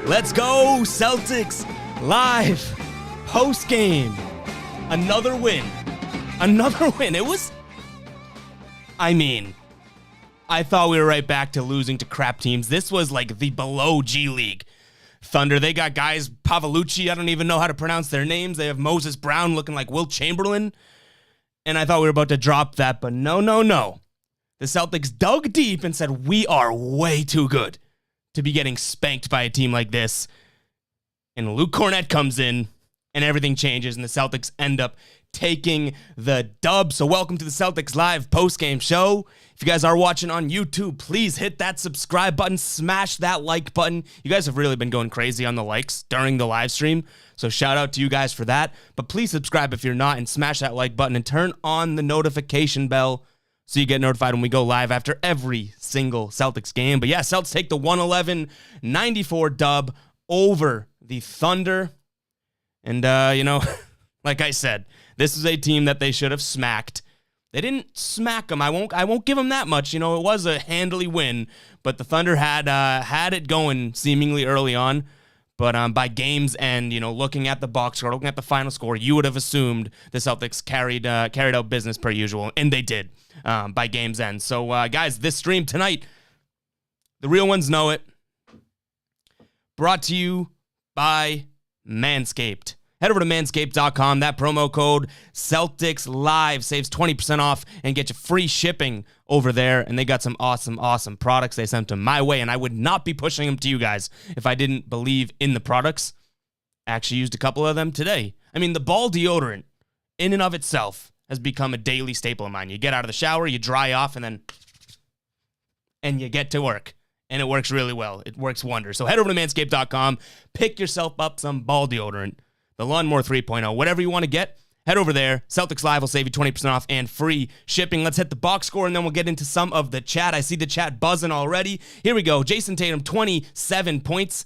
Let's go, Celtics live postgame. Another win. It was, I thought we were right back to losing to crap teams. This was like the below G League. Thunder, they got guys, Pavalucci, I don't even know how to pronounce their names. They have Moses Brown looking like Wilt Chamberlain. And I thought we were about to drop that, but no. The Celtics dug deep and said, we are way too good to be getting spanked by a team like this. And Luke KORNET comes in, and everything changes, and the Celtics end up taking the dub. So welcome to the Celtics Live postgame show. If you guys are watching on YouTube, please hit that subscribe button, smash that like button. You guys have really been going crazy on the likes during the live stream, so shout out to you guys for that. But please subscribe if you're not, and smash that like button, and turn on the notification bell so you get notified when we go live after every single Celtics game. But yeah, Celtics take the 111-94 dub over the Thunder. And, like I said, this is a team that they should have smacked. They didn't smack them. I won't give them that much. It was a handily win, but the Thunder had it going seemingly early on. But by game's end, looking at the box score, looking at the final score, you would have assumed the Celtics carried out business per usual, and they did by game's end. So, guys, this stream tonight, the real ones know it. Brought to you by Manscaped. Head over to manscaped.com. That promo code Celtics Live saves 20% off and get you free shipping over there. And they got some awesome products. They sent them my way, and I would not be pushing them to you guys if I didn't believe in the products. Actually used a couple of them today. The ball deodorant in and of itself has become a daily staple of mine. You get out of the shower, you dry off, and you get to work. And it works really well. It works wonders. So head over to manscaped.com. Pick yourself up some ball deodorant. The Lawnmower 3.0, whatever you want to get, head over there. Celtics Live will save you 20% off and free shipping. Let's hit the box score, and then we'll get into some of the chat. I see the chat buzzing already. Here we go. Jayson Tatum, 27 points.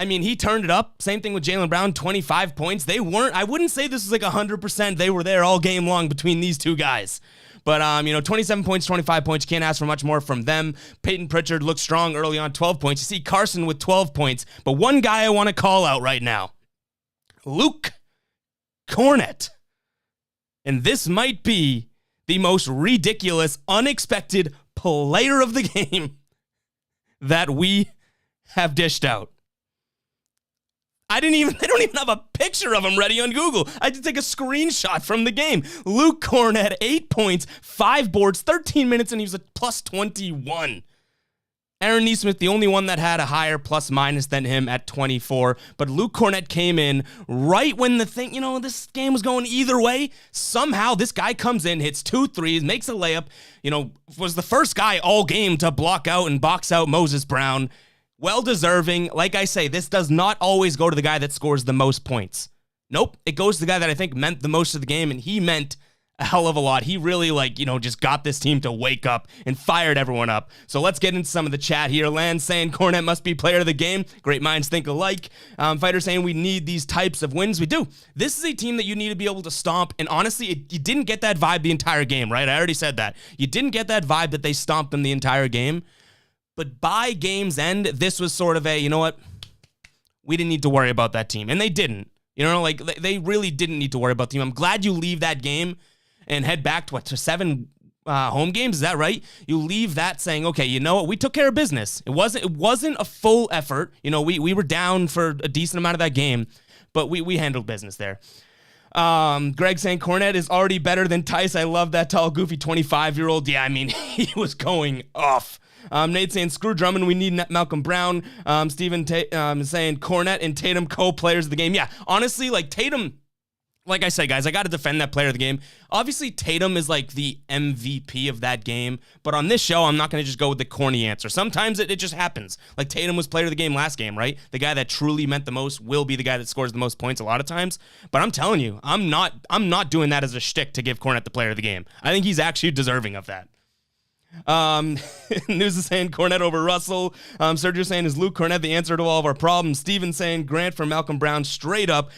He turned it up. Same thing with Jaylen Brown, 25 points. I wouldn't say this was like 100%. They were there all game long between these two guys. But, 27 points, 25 points. You can't ask for much more from them. Peyton Pritchard looked strong early on, 12 points. You see Carson with 12 points. But one guy I want to call out right now. Luke KORNET. And this might be the most ridiculous, unexpected player of the game that we have dished out. They don't even have a picture of him ready on Google. I had to take a screenshot from the game. Luke KORNET, 8 points, 5 boards, 13 minutes, and he was a plus 21. Aaron Nesmith, the only one that had a higher plus minus than him at 24. But Luke KORNET came in right when this game was going either way. Somehow this guy comes in, hits 2 threes, makes a layup, was the first guy all game to block out and box out Moses Brown. Well deserving. Like I say, this does not always go to the guy that scores the most points. Nope. It goes to the guy that I think meant the most of the game, and he meant a hell of a lot. He really, just got this team to wake up and fired everyone up. So let's get into some of the chat here. Land saying KORNET must be player of the game. Great minds think alike. Fighter saying we need these types of wins. We do. This is a team that you need to be able to stomp, and honestly, you didn't get that vibe the entire game, right? I already said that. You didn't get that vibe that they stomped them the entire game. But by game's end, this was sort of a, we didn't need to worry about that team. And they didn't. They really didn't need to worry about the team. I'm glad you leave that game and head back to 7 home games. Is that right? You leave that saying, okay, you know what? We took care of business. It wasn't a full effort. We were down for a decent amount of that game, but we handled business there. Greg saying KORNET is already better than Tice. I love that tall, goofy 25-year-old. Yeah, he was going off. Nate saying, screw Drummond, we need Malcolm Brown. Steven saying, KORNET and Tatum co-players of the game. Yeah, honestly, Tatum, like I said, guys, I got to defend that player of the game. Obviously, Tatum is the MVP of that game, but on this show, I'm not going to just go with the corny answer. Sometimes it just happens. Tatum was player of the game last game, right? The guy that truly meant the most will be the guy that scores the most points a lot of times. But I'm telling you, I'm not doing that as a shtick to give KORNET the player of the game. I think he's actually deserving of that. News is saying KORNET over Russell. Sergio saying, is Luke KORNET the answer to all of our problems? Steven saying Grant for Malcolm Brown straight up.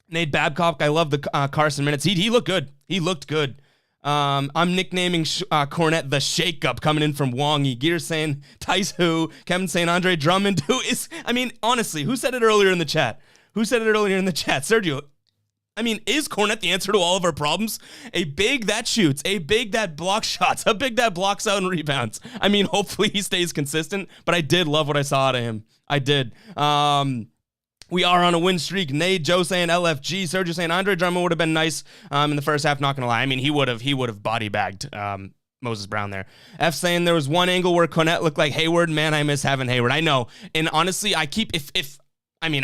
Nate Babcock, I love the Carson minutes. He looked good. He looked good. I'm nicknaming Kornet the Shake Up coming in from Wongy. Gear saying Tice who. Kevin saying Andre Drummond who is, I mean, honestly, who said it earlier in the chat? Sergio. I mean, is Kornet the answer to all of our problems? A big that shoots, a big that blocks shots, a big that blocks out and rebounds. I mean, hopefully he stays consistent, but I did love what I saw out of him. I did. We are on a win streak. Nate, Joe saying LFG. Sergio saying Andre Drummond would have been nice in the first half, not going to lie. I mean, he would have body bagged Moses Brown there. F saying there was one angle where Kornet looked like Hayward. Man, I miss having Hayward. I know. And honestly, I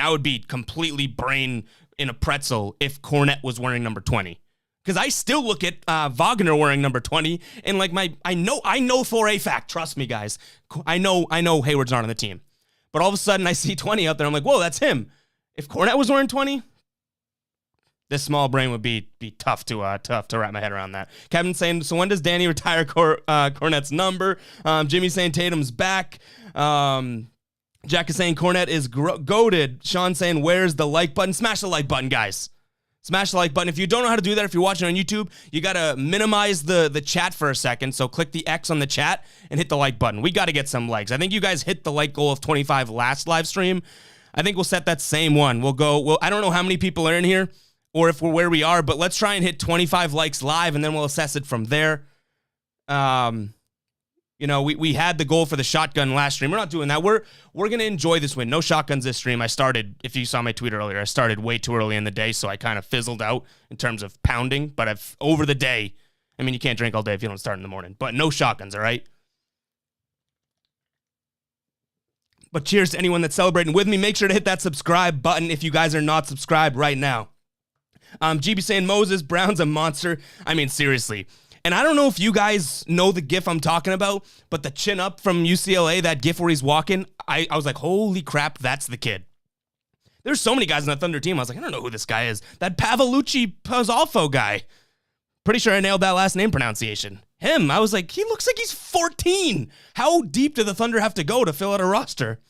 would be completely brain in a pretzel if Kornet was wearing number 20. Because I still look at Wagner wearing number 20, and like I know for a fact, trust me guys, I know Hayward's not on the team. But all of a sudden I see 20 out there, I'm like, whoa, that's him. If Kornet was wearing 20, this small brain would be tough to wrap my head around that. Kevin saying, so when does Danny retire Kornet's number? Jimmy saying Tatum's back. Jack is saying Kornet is goated. Sean saying, where's the like button? Smash the like button, guys. Smash the like button. If you don't know how to do that, if you're watching on YouTube, you got to minimize the chat for a second. So click the X on the chat and hit the like button. We got to get some likes. I think you guys hit the like goal of 25 last live stream. I think we'll set that same one. I don't know how many people are in here or if we're where we are, but let's try and hit 25 likes live and then we'll assess it from there. You know, we had the goal for the shotgun last stream. We're not doing that. We're going to enjoy this win. No shotguns this stream. I started, if you saw my tweet earlier, I started way too early in the day, so I kind of fizzled out in terms of pounding. But over the day, I mean, you can't drink all day if you don't start in the morning. But no shotguns, all right? But cheers to anyone that's celebrating with me. Make sure to hit that subscribe button if you guys are not subscribed right now. GB saying Moses Brown's a monster. I mean, seriously. And I don't know if you guys know the gif I'm talking about, but the chin up from UCLA, that gif where he's walking, I was like, holy crap, that's the kid. There's so many guys on that Thunder team. I was like, I don't know who this guy is. That Pavalucci Pozzolfo guy. Pretty sure I nailed that last name pronunciation. Him. I was like, he looks like he's 14. How deep do the Thunder have to go to fill out a roster?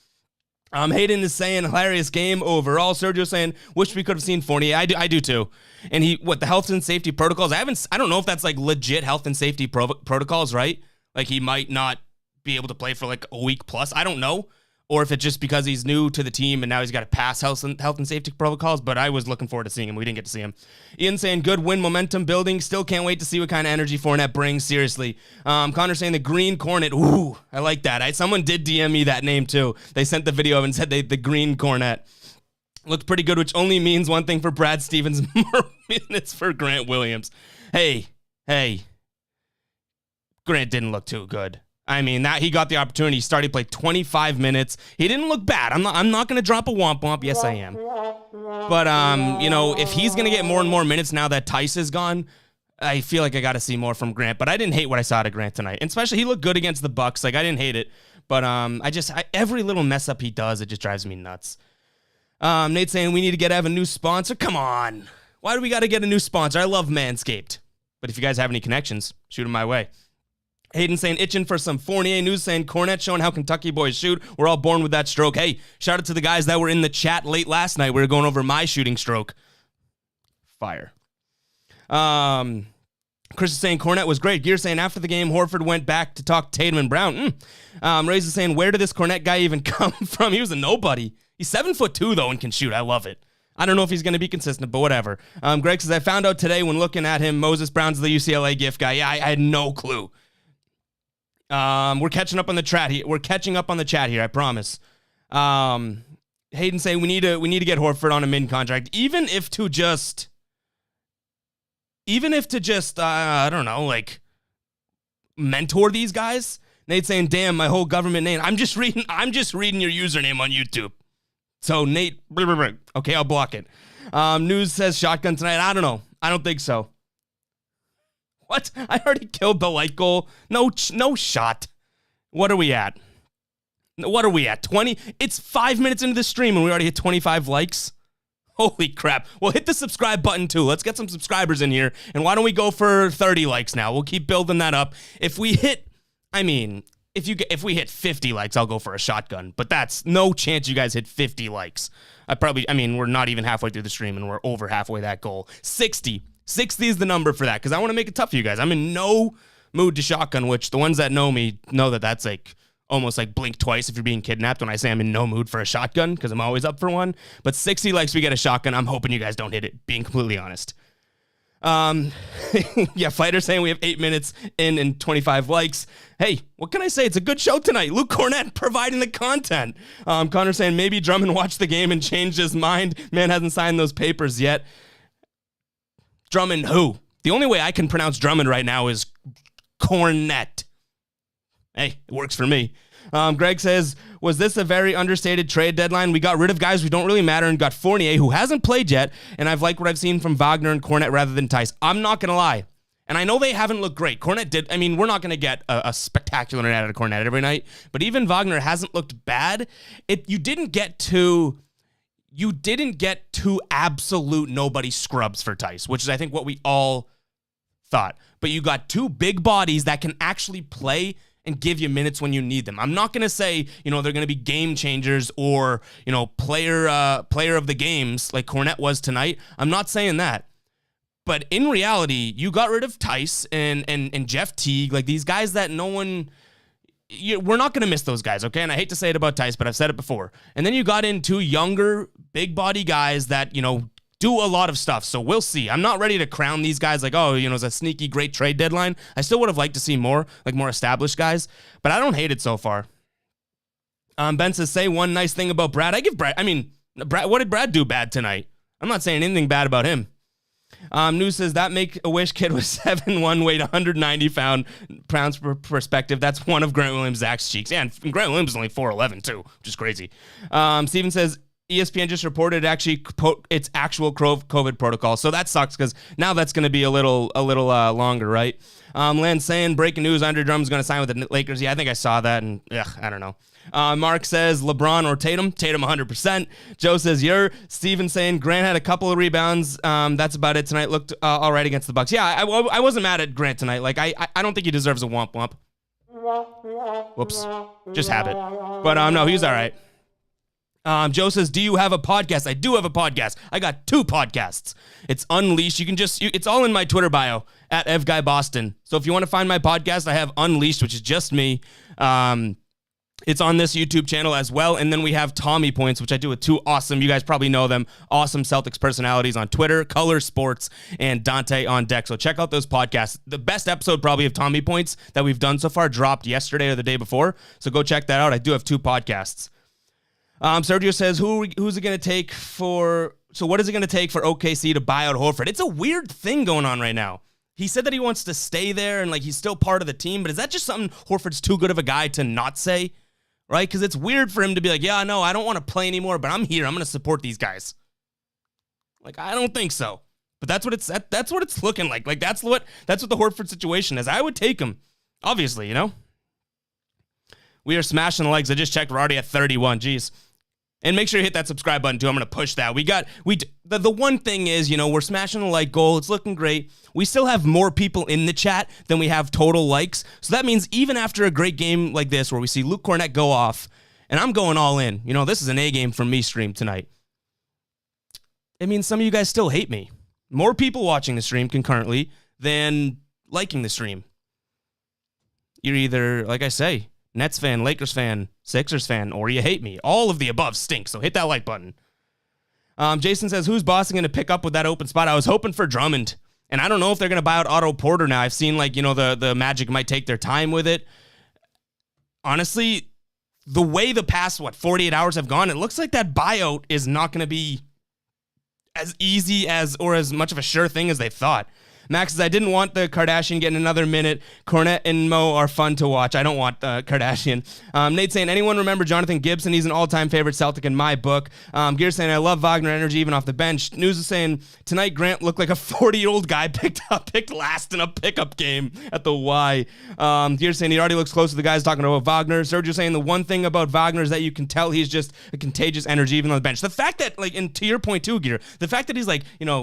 Hayden is saying hilarious game overall. Sergio saying wish we could have seen Fournier. I do too. And the health and safety protocols. I don't know if that's like legit health and safety protocols, right? Like he might not be able to play for like a week plus. I don't know. Or if it's just because he's new to the team and now he's got to pass health and safety protocols. But I was looking forward to seeing him. We didn't get to see him. Ian saying good win momentum building. Still can't wait to see what kind of energy Fournette brings. Seriously. Connor saying the green Kornet. Ooh, I like that. Someone did DM me that name too. They sent the video of it and said the green Kornet. Looked pretty good, which only means one thing for Brad Stevens, more minutes for Grant Williams. Hey. Grant didn't look too good. I mean, that he got the opportunity. He started to play 25 minutes. He didn't look bad. I'm not going to drop a womp womp. Yes, I am. But, you know, if he's going to get more and more minutes now that Tice is gone, I feel like I got to see more from Grant. But I didn't hate what I saw out of Grant tonight. And especially, he looked good against the Bucks. Like, I didn't hate it. But every little mess up he does, it just drives me nuts. Nate saying we need to have a new sponsor. Come on. Why do we got to get a new sponsor? I love Manscaped. But if you guys have any connections, shoot them my way. Hayden saying itching for some Fournier news, saying Kornet showing how Kentucky boys shoot. We're all born with that stroke. Hey, shout out to the guys that were in the chat late last night. We were going over my shooting stroke. Fire. Chris is saying Kornet was great. Gear saying after the game, Horford went back to talk Tatum and Brown. Ray's is saying, where did this Kornet guy even come from? He was a nobody. He's 7'2", though, and can shoot. I love it. I don't know if he's going to be consistent, but whatever. Greg says, I found out today when looking at him, Moses Brown's the UCLA gift guy. Yeah, I had no clue. We're catching up on the chat here. I promise. Hayden saying we need to get Horford on a min contract, even if to just I don't know, like mentor these guys. Nate saying, damn, my whole government name. I'm just reading your username on YouTube. So Nate, okay, I'll block it. News says shotgun tonight. I don't know. I don't think so. What? I already killed the light goal. No shot. What are we at? 20? It's 5 minutes into the stream and we already hit 25 likes. Holy crap. Well, hit the subscribe button too. Let's get some subscribers in here. And why don't we go for 30 likes now? We'll keep building that up. If we hit 50 likes, I'll go for a shotgun. But that's no chance you guys hit 50 likes. We're not even halfway through the stream and we're over halfway that goal. 60. 60 is the number for that because I want to make it tough for you guys. I'm in no mood to shotgun, which the ones that know me know that that's like almost like blink twice if you're being kidnapped when I say I'm in no mood for a shotgun because I'm always up for one. But 60 likes we get a shotgun. I'm hoping you guys don't hit it, being completely honest. Yeah, Fighter saying we have 8 minutes in and 25 likes. Hey, what can I say? It's a good show tonight. Luke KORNET providing the content. Connor saying maybe Drummond watched the game and changed his mind. Man hasn't signed those papers yet. Drummond who? The only way I can pronounce Drummond right now is KORNET. Hey, it works for me. Greg says, was this a very understated trade deadline? We got rid of guys who don't really matter and got Fournier, who hasn't played yet, and I've liked what I've seen from Wagner and KORNET rather than Tice. I'm not going to lie. And I know they haven't looked great. KORNET did. I mean, we're not going to get a spectacular night out of KORNET every night, but even Wagner hasn't looked bad. You didn't get to absolute nobody scrubs for Tice, which is, I think, what we all thought. But you got two big bodies that can actually play and give you minutes when you need them. I'm not going to say, they're going to be game changers or, player of the games like KORNET was tonight. I'm not saying that. But in reality, you got rid of Tice and Jeff Teague, like these guys that no one... we're not going to miss those guys, okay? And I hate to say it about Tice, but I've said it before. And then you got in two younger, big body guys that, do a lot of stuff. So we'll see. I'm not ready to crown these guys like, it's a sneaky great trade deadline. I still would have liked to see more established guys, but I don't hate it so far. Ben says, say one nice thing about Brad. Brad, what did Brad do bad tonight? I'm not saying anything bad about him. News says that Make-A-Wish kid was 7'1", weighed 190 pounds per perspective. That's one of Grant Williams' Zach's cheeks. Yeah, and Grant Williams is only 4'11", too, which is crazy. Steven says, ESPN just reported it's actual COVID protocol, so that sucks because now that's going to be a little longer, right? Lance saying breaking news: Andre Drummond's going to sign with the Lakers. Yeah, I think I saw that, and I don't know. Mark says LeBron or Tatum. Tatum 100%. Joe says you're. Steven saying Grant had a couple of rebounds. That's about it tonight. Looked all right against the Bucks. Yeah, I wasn't mad at Grant tonight. Like I don't think he deserves a womp womp. Whoops, just habit. But no, he's all right. Joe says, do you have a podcast? I do have a podcast. I got 2 podcasts. It's Unleashed. You can it's all in my Twitter bio at EvGuyBoston. So if you want to find my podcast, I have Unleashed, which is just me. It's on this YouTube channel as well. And then we have Tommy Points, which I do with 2 awesome, you guys probably know them, awesome Celtics personalities on Twitter, Color Sports, and Dante on Deck. So check out those podcasts. The best episode probably of Tommy Points that we've done so far dropped yesterday or the day before. So go check that out. I do have 2 podcasts. Sergio says, who's it going to take what is it going to take for OKC to buy out Horford? It's a weird thing going on right now. He said that he wants to stay there and he's still part of the team, but is that just something Horford's too good of a guy to not say? Right? Because it's weird for him to be like, yeah, no, I don't want to play anymore, but I'm here. I'm going to support these guys. I don't think so. But that's what it's looking like. That's what the Horford situation is. I would take him, obviously, We are smashing the legs. I just checked. We're already at 31. Jeez. And make sure you hit that subscribe button, too. I'm going to push that. The one thing is, we're smashing the like goal. It's looking great. We still have more people in the chat than we have total likes. So that means even after a great game like this where we see Luke KORNET go off, and I'm going all in. This is an A game from me stream tonight. It means some of you guys still hate me. More people watching the stream concurrently than liking the stream. You're either, like I say, Nets fan, Lakers fan, Sixers fan, or you hate me. All of the above stinks, so hit that like button. Jason says, who's Boston going to pick up with that open spot? I was hoping for Drummond, and I don't know if they're going to buy out Otto Porter now. I've seen, the Magic might take their time with it. Honestly, the way the past, 48 hours have gone, it looks like that buyout is not going to be as easy or as much of a sure thing as they thought. Max says, I didn't want the Kardashian getting another minute. KORNET and Mo are fun to watch. I don't want the Kardashian. Nate saying, anyone remember Jonathan Gibson? He's an all-time favorite Celtic in my book. Gear saying, I love Wagner energy even off the bench. News is saying, tonight Grant looked like a 40-year-old guy picked last in a pickup game at the Y. Gear saying, he already looks close to the guys talking about Wagner. Sergio saying, the one thing about Wagner is that you can tell he's just a contagious energy even on the bench. The fact that, and to your point too, Gear, the fact that he's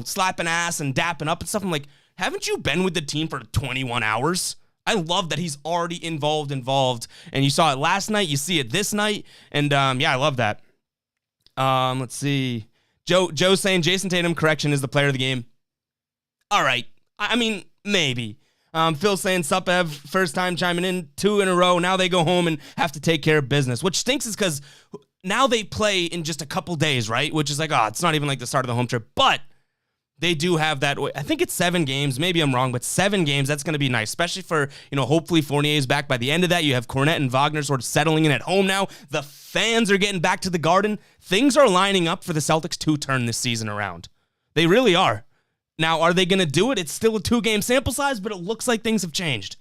slapping ass and dapping up and stuff, I'm like, haven't you been with the team for 21 hours? I love that he's already involved, and you saw it last night, you see it this night, and I love that. Let's see. Joe's saying Jayson Tatum, correction, is the player of the game. all right. I mean, maybe. Phil saying, sup, Ev, first time chiming in, 2 in a row. Now they go home and have to take care of business, which stinks is because now they play in just a couple days, right? Which is like, it's not even like the start of the home trip, but they do have that. I think it's 7 games. Maybe I'm wrong, but 7 games, that's going to be nice, especially for, hopefully Fournier is back by the end of that. You have KORNET and Wagner sort of settling in at home now. The fans are getting back to the Garden. Things are lining up for the Celtics to turn this season around. They really are. Now, are they going to do it? It's still a 2-game sample size, but it looks like things have changed.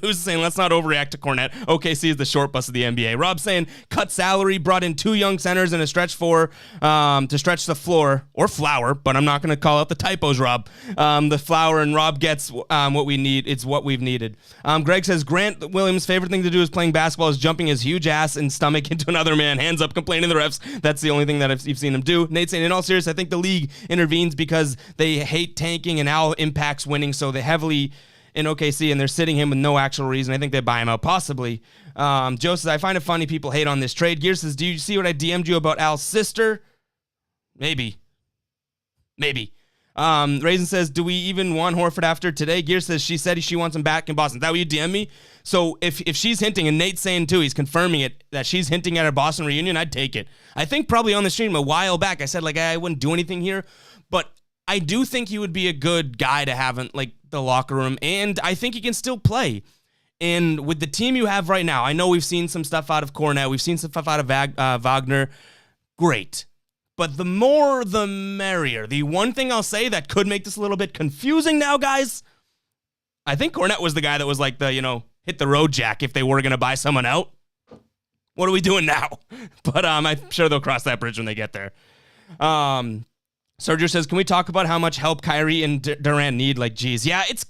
Who's saying, let's not overreact to KORNET. OKC is the short bus of the NBA. Rob saying, cut salary, brought in 2 young centers and a stretch 4 to stretch the floor, or flour, but I'm not going to call out the typos, Rob. The flour, and Rob gets what we need. It's what we've needed. Greg says, Grant Williams' favorite thing to do is playing basketball is jumping his huge ass and stomach into another man. Hands up, complaining to the refs. That's the only thing that you've seen him do. Nate saying, in all seriousness, I think the league intervenes because they hate tanking and Al impacts winning, so they heavily in OKC, and they're sitting him with no actual reason. I think they buy him out, possibly. Joe says, I find it funny people hate on this trade. Gear says, do you see what I DM'd you about Al's sister? Maybe. Raisin says, do we even want Horford after today? Gear says, she said she wants him back in Boston. Is that what you DM me? So if she's hinting, and Nate's saying too, he's confirming it, that she's hinting at a Boston reunion, I'd take it. I think probably on the stream a while back, I said, I wouldn't do anything here, but I do think he would be a good guy to have in, the locker room, and I think he can still play. And with the team you have right now, I know we've seen some stuff out of KORNET, we've seen some stuff out of Wagner. Great. But the more, the merrier. The one thing I'll say that could make this a little bit confusing now, guys, I think KORNET was the guy that was hit the road jack if they were going to buy someone out. What are we doing now? But I'm sure they'll cross that bridge when they get there. Sergio says, can we talk about how much help Kyrie and Durant need? Geez. Yeah, it's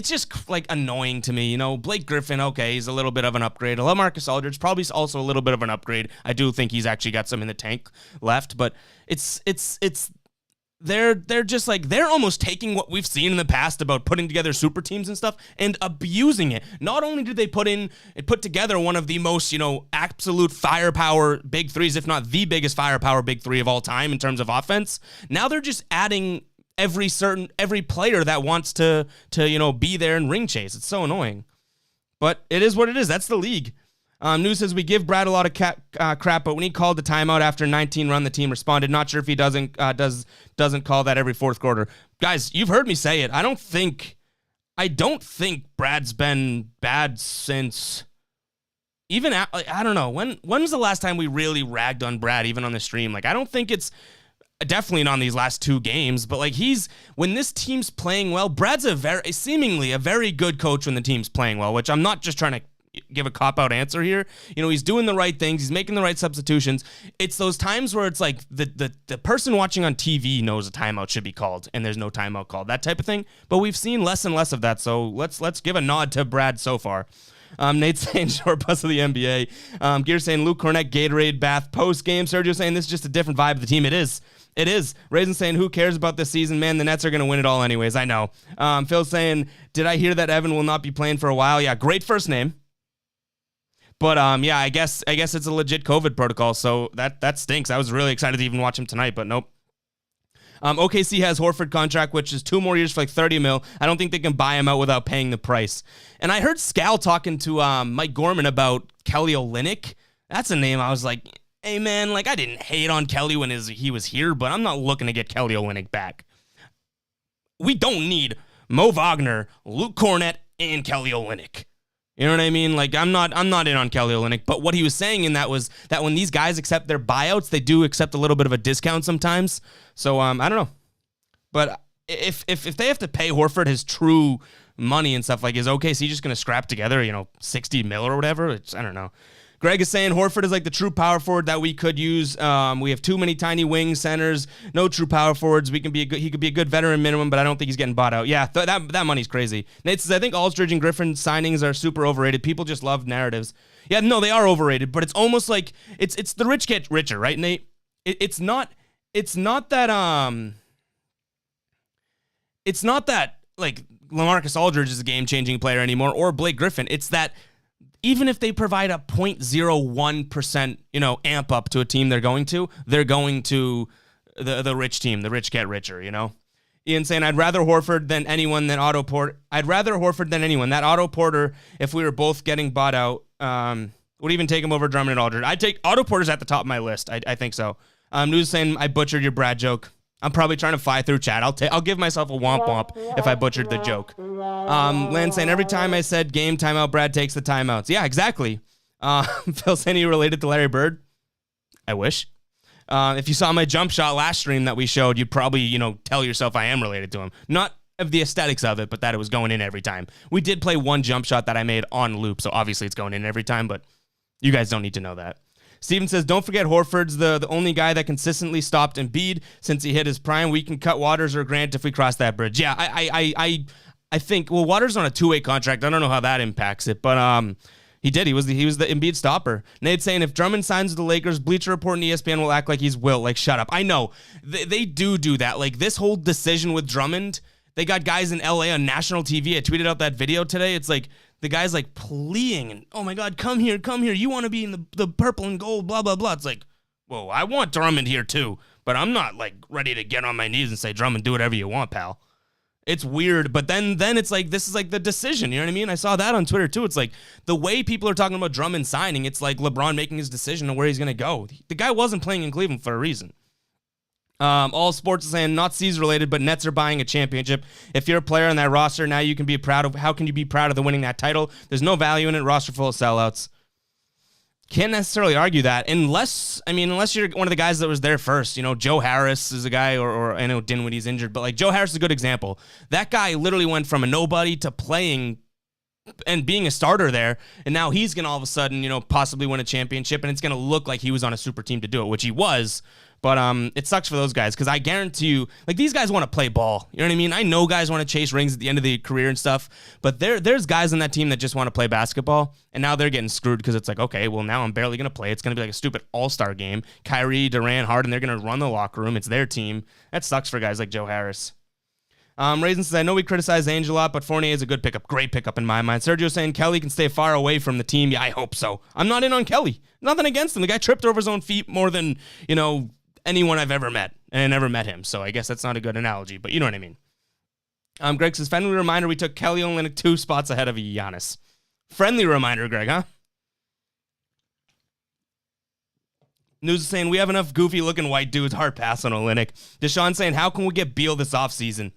just annoying to me. Blake Griffin, okay, he's a little bit of an upgrade. LaMarcus Aldridge, probably also a little bit of an upgrade. I do think he's actually got some in the tank left, but they're just they're almost taking what we've seen in the past about putting together super teams and stuff and abusing it. Not only did they put together one of the most, absolute firepower big threes, if not the biggest firepower big three of all time in terms of offense, now they're just adding every player that wants to be there and ring chase. It's so annoying. But it is what it is. That's the league. News says, we give Brad a lot of crap, but when he called the timeout after 19 run, the team responded. Not sure if he doesn't call that every fourth quarter. Guys, you've heard me say it. I don't think Brad's been bad since even I don't know. When was the last time we really ragged on Brad, even on the stream? I don't think it's definitely not on these last 2 games, but when this team's playing well, Brad's seemingly a very good coach when the team's playing well, which I'm not just trying to give a cop-out answer here. He's doing the right things. He's making the right substitutions. It's those times where it's the person watching on TV knows a timeout should be called, and there's no timeout called, that type of thing. But we've seen less and less of that, so let's give a nod to Brad so far. Nate saying short bus of the NBA. Gear saying Luke KORNET Gatorade bath post-game. Sergio saying this is just a different vibe of the team. It is. Raisin saying, who cares about this season, man? The Nets are going to win it all anyways. I know. Phil saying, did I hear that Evan will not be playing for a while? Yeah, great first name. But yeah, I guess it's a legit COVID protocol, so that stinks. I was really excited to even watch him tonight, but nope. OKC has Horford contract, which is 2 more years for $30 million. I don't think they can buy him out without paying the price. And I heard Scal talking to Mike Gorman about Kelly Olynyk. That's a name I was like, hey man, I didn't hate on Kelly when he was here, but I'm not looking to get Kelly Olynyk back. We don't need Mo Wagner, Luke KORNET, and Kelly Olynyk. You know what I mean? I'm not in on Kelly Olynyk, but what he was saying in that was that when these guys accept their buyouts, they do accept a little bit of a discount sometimes. So I don't know. But if they have to pay Horford his true money and stuff, is OKC just going to scrap together, $60 million or whatever? I don't know. Greg is saying Horford is the true power forward that we could use. We have too many tiny wing centers, no true power forwards. He could be a good veteran minimum, but I don't think he's getting bought out. Yeah, that money's crazy. Nate says, I think Aldridge and Griffin signings are super overrated. People just love narratives. Yeah, no, they are overrated, but it's almost like it's the rich get richer, right, Nate? It's not that LaMarcus Aldridge is a game-changing player anymore, or Blake Griffin. It's that even if they provide a 0.01%, amp up to a team they're going to the rich team. The rich get richer, you know? Ian saying, I'd rather Horford than anyone than Otto Porter. I'd rather Horford than anyone. That Otto Porter, if we were both getting bought out, would even take him over Drummond and Aldridge. I'd take Otto Porter's at the top of my list. I think so. News saying I butchered your Brad joke. I'm probably trying to fly through chat. I'll give myself a womp womp if I butchered the joke. Lance saying, every time I said game timeout, Brad takes the timeouts. Yeah, exactly. Phil saying, you related to Larry Bird? I wish. If you saw my jump shot last stream that we showed, you'd probably, tell yourself I am related to him. Not of the aesthetics of it, but that it was going in every time. We did play one jump shot that I made on loop, so obviously it's going in every time, but you guys don't need to know that. Steven says, don't forget Horford's the only guy that consistently stopped Embiid since he hit his prime. We can cut Waters or Grant if we cross that bridge. Yeah, I think, well, Waters on a two-way contract. I don't know how that impacts it, but he did. He was the Embiid stopper. Nate's saying, if Drummond signs with the Lakers, Bleacher Report and ESPN will act like he's Wilt. Like, shut up. I know. They do that. Like, this whole decision with Drummond, they got guys in LA on national TV. I tweeted out that video today. It's like the guy's like pleading and, oh my God, come here. You want to be in the purple and gold, blah, blah, blah. It's like, whoa, I want Drummond here too, but I'm not like ready to get on my knees and say, Drummond, do whatever you want, pal. It's weird, but then it's like, this is like the decision, you know what I mean? I saw that on Twitter too. It's like the way people are talking about Drummond signing, it's like LeBron making his decision on where he's going to go. The guy wasn't playing in Cleveland for a reason. All sports is saying, not C's related, but Nets are buying a championship. If you're a player on that roster, now you can be proud of, how can you be proud of the winning that title? There's no value in it, roster full of sellouts. Can't necessarily argue that unless you're one of the guys that was there first. Joe Harris is a guy, or I know Dinwiddie's injured, but like Joe Harris is a good example. That guy literally went from a nobody to playing and being a starter there, and now he's going to all of a sudden, possibly win a championship, and it's going to look like he was on a super team to do it, which he was. But it sucks for those guys because I guarantee you, like, these guys want to play ball. You know what I mean? I know guys want to chase rings at the end of the career and stuff, but there's guys on that team that just want to play basketball, and now they're getting screwed because it's like, okay, well, now I'm barely going to play. It's going to be like a stupid all-star game. Kyrie, Durant, Harden, they're going to run the locker room. It's their team. That sucks for guys like Joe Harris. Raisin says, I know we criticize Ainge a lot, but Fournier is a good pickup. Great pickup in my mind. Sergio saying Kelly can stay far away from the team. Yeah, I hope so. I'm not in on Kelly. Nothing against him. The guy tripped over his own feet more than, anyone I've ever met, and I never met him, so I guess that's not a good analogy, but you know what I mean. Greg says, friendly reminder, we took Kelly Olynyk 2 spots ahead of Giannis. Friendly reminder, Greg, huh? News is saying, we have enough goofy-looking white dudes, hard pass on Olynyk. Deshaun saying, how can we get Beal this offseason?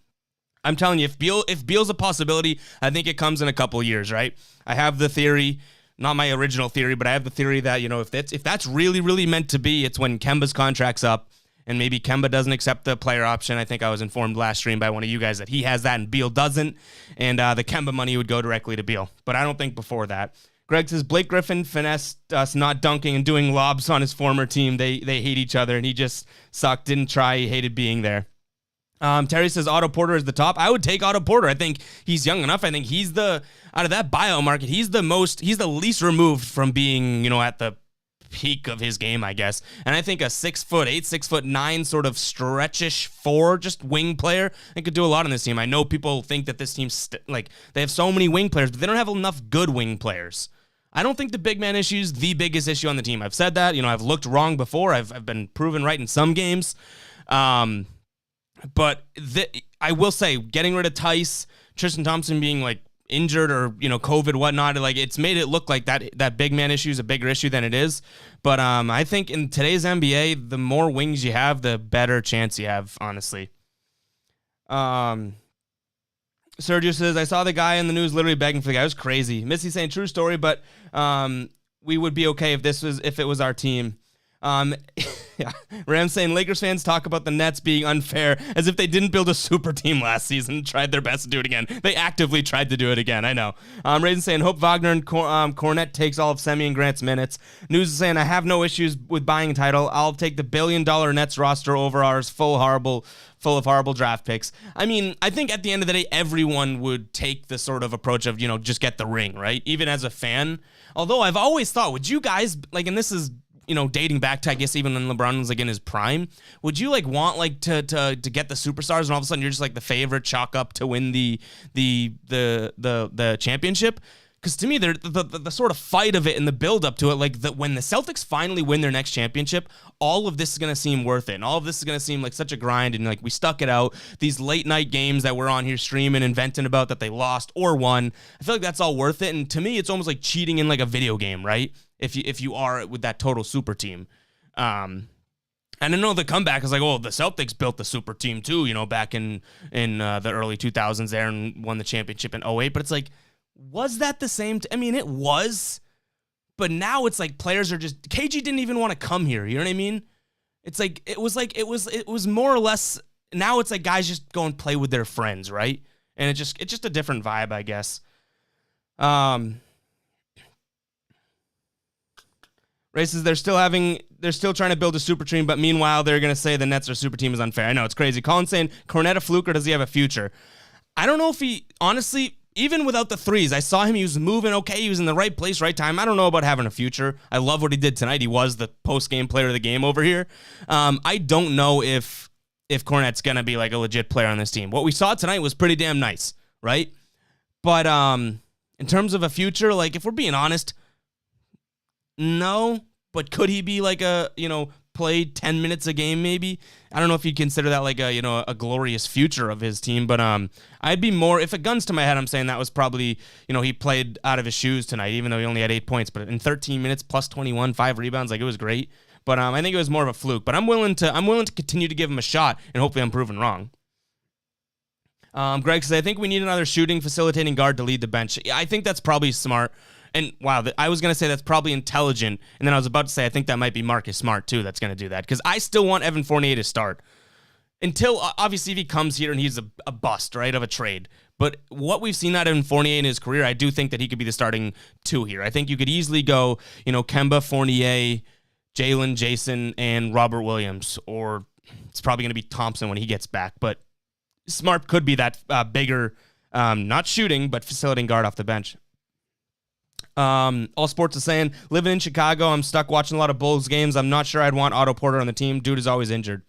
I'm telling you, if Beal's a possibility, I think it comes in a couple years, right? I have the theory, not my original theory, but I have the theory that, if that's really, really meant to be, it's when Kemba's contract's up and maybe Kemba doesn't accept the player option. I think I was informed last stream by one of you guys that he has that and Beal doesn't, and the Kemba money would go directly to Beal. But I don't think before that. Greg says, Blake Griffin finessed us not dunking and doing lobs on his former team. They hate each other, and he just sucked, didn't try, he hated being there. Terry says Otto Porter is the top. I would take Otto Porter. I think he's young enough. I think he's out of that bio market, he's the least removed from being, at the peak of his game, I guess. And I think a 6'8", 6'9" sort of stretchish 4, just wing player, I could do a lot on this team. I know people think that this team's they have so many wing players, but they don't have enough good wing players. I don't think the big man issue is the biggest issue on the team. I've said that, I've looked wrong before. I've been proven right in some games. But I will say, getting rid of Tice, Tristan Thompson being like injured or COVID, whatnot, like it's made it look like that big man issue is a bigger issue than it is. But I think in today's NBA, the more wings you have, the better chance you have, honestly. Sergio says, I saw the guy in the news literally begging for the guy. It was crazy. Missy saying, true story, but we would be okay if it was our team. Yeah. Ram saying Lakers fans talk about the Nets being unfair as if they didn't build a super team last season and tried their best to do it again. They actively tried to do it again. I know. Raisin saying hope Wagner and KORNET takes all of Semi and Grant's minutes. News is saying I have no issues with buying a title. I'll take the $1 billion Nets roster over ours full of horrible draft picks. I mean, I think at the end of the day, everyone would take the sort of approach of, just get the ring, right? Even as a fan. Although I've always thought, would you guys, and this is, dating back to, I guess, even when LeBron was in his prime, would you want to get the superstars and all of a sudden you're just the favorite chalk up to win the championship? Because to me, the sort of fight of it and the build up to it, like when the Celtics finally win their next championship, all of this is going to seem worth it. And all of this is going to seem like such a grind. And like we stuck it out. These late night games that we're on here streaming and venting about that they lost or won. I feel like that's all worth it. And to me, it's almost like cheating in like a video game, right? If you are with that total super team. And I know the comeback is like, oh, the Celtics built the super team too, you know, back in the early 2000s there and won the championship in 2008. But it's like, was that the same? I mean, it was, but now it's like players are just, KG didn't even want to come here. You know what I mean? It's like, it was more or less, now it's like guys just go and play with their friends, right? And it's just a different vibe, I guess. Ray says they're still trying to build a super team, but meanwhile, they're going to say the Nets or super team is unfair. I know, it's crazy. Colin's saying, KORNET a fluke or does he have a future? I don't know if he, honestly, even without the threes, I saw him, he was moving okay, he was in the right place, right time. I don't know about having a future. I love what he did tonight. He was the post-game player of the game over here. I don't know if KORNET's going to be like a legit player on this team. What we saw tonight was pretty damn nice, right? But in terms of a future, like if we're being honest, no, but could he be like play 10 minutes a game maybe? I don't know if you'd consider that like a glorious future of his team, but I'd be more, if it guns to my head, I'm saying that was probably, he played out of his shoes tonight, even though he only had 8 points, but in 13 minutes plus 21, 5 rebounds, like it was great. But I think it was more of a fluke, but I'm willing to continue to give him a shot, and hopefully I'm proven wrong. Greg says, I think we need another shooting, facilitating guard to lead the bench. Yeah, I think that's probably smart. And wow, I was going to say that's probably intelligent. And then I was about to say, I think that might be Marcus Smart too that's going to do that. Because I still want Evan Fournier to start. Until, obviously, if he comes here and he's a bust, right, of a trade. But what we've seen out of Evan Fournier in his career, I do think that he could be the starting two here. I think you could easily go, Kemba, Fournier, Jaylen, Jayson, and Robert Williams. Or it's probably going to be Thompson when he gets back. But Smart could be that bigger, not shooting, but facilitating guard off the bench. All Sports is saying, living in Chicago, I'm stuck watching a lot of Bulls games. I'm not sure I'd want Otto Porter on the team. Dude is always injured.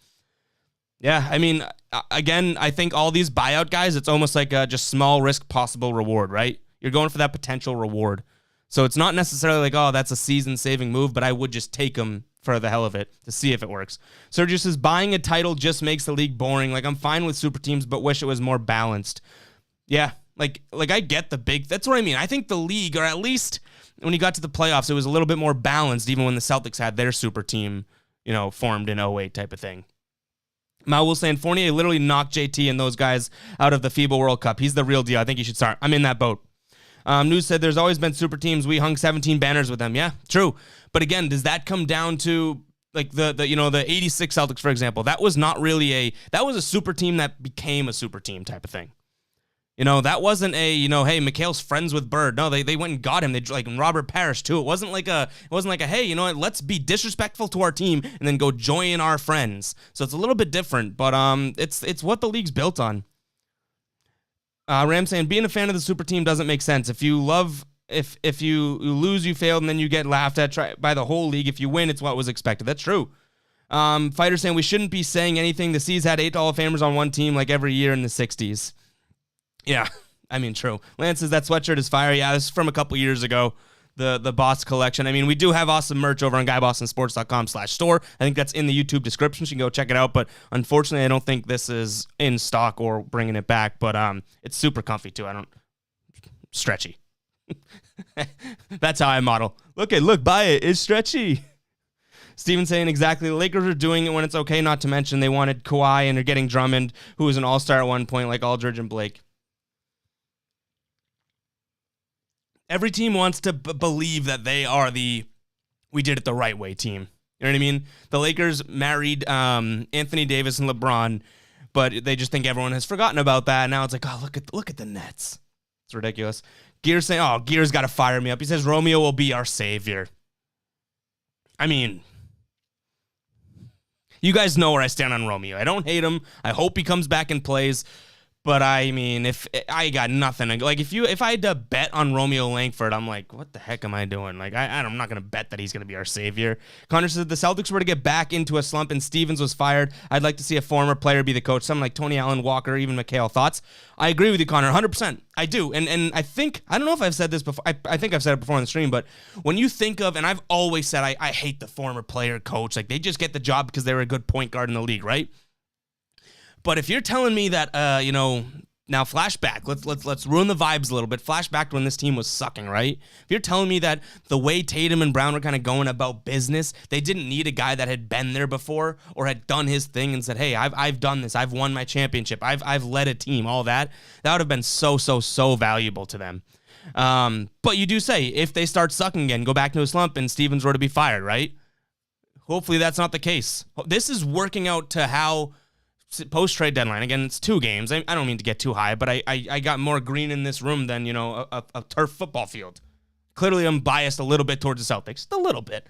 Yeah, I mean, again, I think all these buyout guys, it's almost like a just small risk, possible reward, right? You're going for that potential reward. So it's not necessarily like, oh, that's a season-saving move, but I would just take them for the hell of it to see if it works. Sergio says, buying a title just makes the league boring. Like, I'm fine with super teams, but wish it was more balanced. Yeah. Like I get the big, that's what I mean. I think the league, or at least when you got to the playoffs, it was a little bit more balanced, even when the Celtics had their super team, formed in 2008 type of thing. Mao will saying Fournier literally knocked JT and those guys out of the FIBA World Cup. He's the real deal. I think he should start. I'm in that boat. News said there's always been super teams. We hung 17 banners with them. Yeah, true. But again, does that come down to like the 86 Celtics, for example? That was not really that was a super team that became a super team type of thing. That wasn't a, hey, Mikhail's friends with Bird. No, they went and got him. They like Robert Parrish too. It wasn't like a, hey, let's be disrespectful to our team and then go join our friends. So it's a little bit different, but it's what the league's built on. Ram saying being a fan of the super team doesn't make sense. If you lose, you failed, and then you get laughed at by the whole league. If you win, it's what was expected. That's true. Fighter saying we shouldn't be saying anything. The C's had 8 Hall of Famers on one team like every year in the 60s. Yeah, I mean, true. Lance says that sweatshirt is fire. Yeah, this is from a couple years ago, the Boss collection. I mean, we do have awesome merch over on GuyBostonSports.com/store. I think that's in the YouTube description. You can go check it out. But unfortunately, I don't think this is in stock or bringing it back. But it's super comfy, too. Stretchy. That's how I model. Look, buy it. It's stretchy. Steven saying exactly. The Lakers are doing it when it's okay, not to mention they wanted Kawhi and they're getting Drummond, who was an all-star at one point, like Aldridge and Blake. Every team wants to believe that they are we did it the right way team. You know what I mean? The Lakers married Anthony Davis and LeBron, but they just think everyone has forgotten about that. Now it's like, oh, look at the Nets. It's ridiculous. Gear's saying, oh, Gear's got to fire me up. He says Romeo will be our savior. I mean, you guys know where I stand on Romeo. I don't hate him. I hope he comes back and plays. But I mean, if I got nothing, like if I had to bet on Romeo Langford, I'm like, what the heck am I doing? Like, I'm not gonna bet that he's gonna be our savior. Connor says the Celtics were to get back into a slump and Stevens was fired. I'd like to see a former player be the coach, someone like Tony Allen, Walker, even McHale. Thoughts? I agree with you, Connor, 100%. I do, and I think I don't know if I've said this before. I think I've said it before on the stream, but when you think of, and I've always said I hate the former player coach. Like they just get the job because they were a good point guard in the league, right? But if you're telling me that, now flashback, let's ruin the vibes a little bit. Flashback to when this team was sucking, right? If you're telling me that the way Tatum and Brown were kind of going about business, they didn't need a guy that had been there before or had done his thing and said, hey, I've done this, I've won my championship, I've led a team, all that would have been so valuable to them. But you do say if they start sucking again, go back to a slump, and Stevens were to be fired, right? Hopefully that's not the case. This is working out to how post-trade deadline. Again, it's 2 games. I don't mean to get too high, but I got more green in this room than, a turf football field. Clearly, I'm biased a little bit towards the Celtics. A little bit.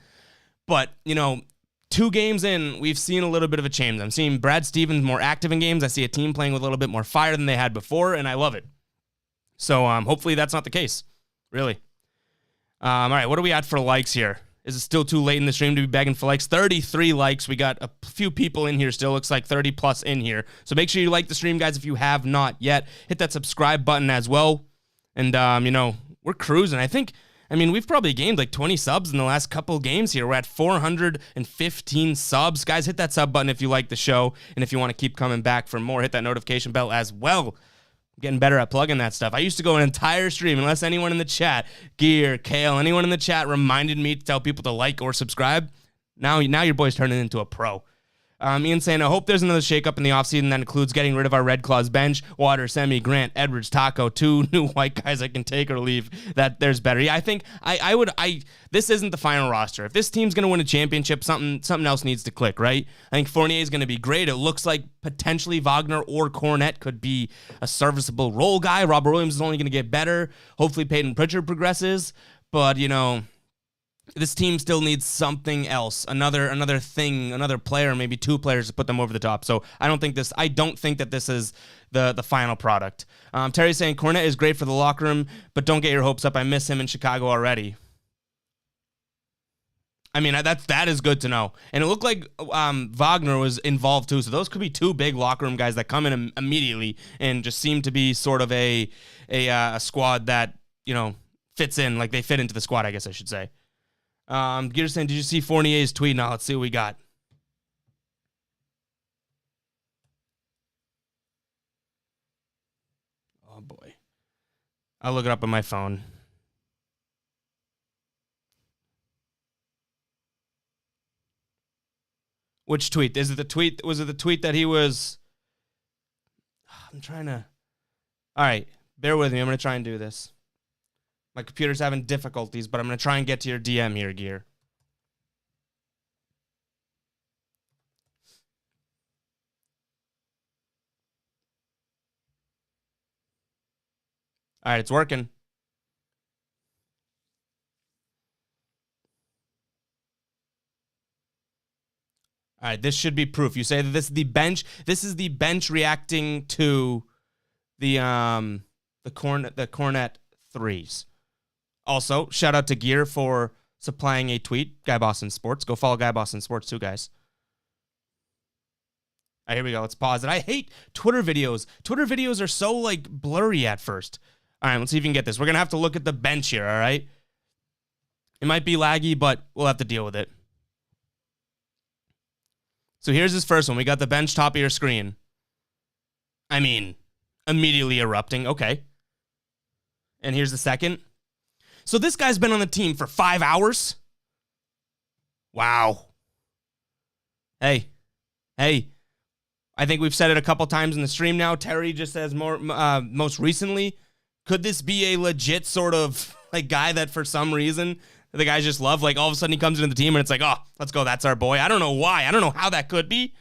But, 2 games in, we've seen a little bit of a change. I'm seeing Brad Stevens more active in games. I see a team playing with a little bit more fire than they had before, and I love it. So, hopefully that's not the case. Really. All right, what are we at for likes here? Is it still too late in the stream to be begging for likes? 33 likes. We got a few people in here still. Looks like 30 plus in here. So make sure you like the stream, guys, if you have not yet. Hit that subscribe button as well. And, we're cruising. We've probably gained like 20 subs in the last couple games here. We're at 415 subs. Guys, hit that sub button if you like the show. And if you want to keep coming back for more, hit that notification bell as well. Getting better at plugging that stuff. I used to go an entire stream, unless anyone in the chat, Gear, Kale, anyone in the chat reminded me to tell people to like or subscribe. Now your boy's turning into a pro. Ian saying, I hope there's another shakeup in the offseason that includes getting rid of our Red Claws bench. Water, Semi, Grant, Edwards, Taco, 2 new white guys I can take or leave. That there's better. Yeah, I think this isn't the final roster. If this team's going to win a championship, something else needs to click, right? I think Fournier is going to be great. It looks like potentially Wagner or KORNET could be a serviceable role guy. Robert Williams is only going to get better. Hopefully Peyton Pritchard progresses. But, this team still needs something else, another thing, another player, maybe 2 players to put them over the top. So I don't think that this is the final product. Terry's saying KORNET is great for the locker room, but don't get your hopes up. I miss him in Chicago already. That is good to know. And it looked like Wagner was involved too. So those could be 2 big locker room guys that come in immediately and just seem to be sort of a squad that, fits in, like they fit into the squad, I guess I should say. Gear saying, did you see Fournier's tweet? Now let's see what we got. Oh boy. I'll look it up on my phone. Which tweet? Was it the tweet that he was... I'm trying to... All right. Bear with me. I'm going to try and do this. My computer's having difficulties, but I'm going to try and get to your DM here, Gear. All right, it's working. All right, this should be proof. You say that this is the bench. This is the bench reacting to the KORNET threes. Also, shout out to Gear for supplying a tweet. Guy Boston Sports. Go follow Guy Boston Sports too, guys. All right, here we go. Let's pause it. I hate Twitter videos. Twitter videos are so, like, blurry at first. All right, let's see if we can get this. We're going to have to look at the bench here, all right? It might be laggy, but we'll have to deal with it. So here's his first one. We got the bench top of your screen. Immediately erupting. Okay. And here's the second. So this guy's been on the team for 5 hours? Wow. Hey. I think we've said it a couple times in the stream now. Terry just says most recently, could this be a legit sort of like guy that for some reason the guys just love? Like all of a sudden he comes into the team and it's like, oh, let's go. That's our boy. I don't know why. I don't know how that could be.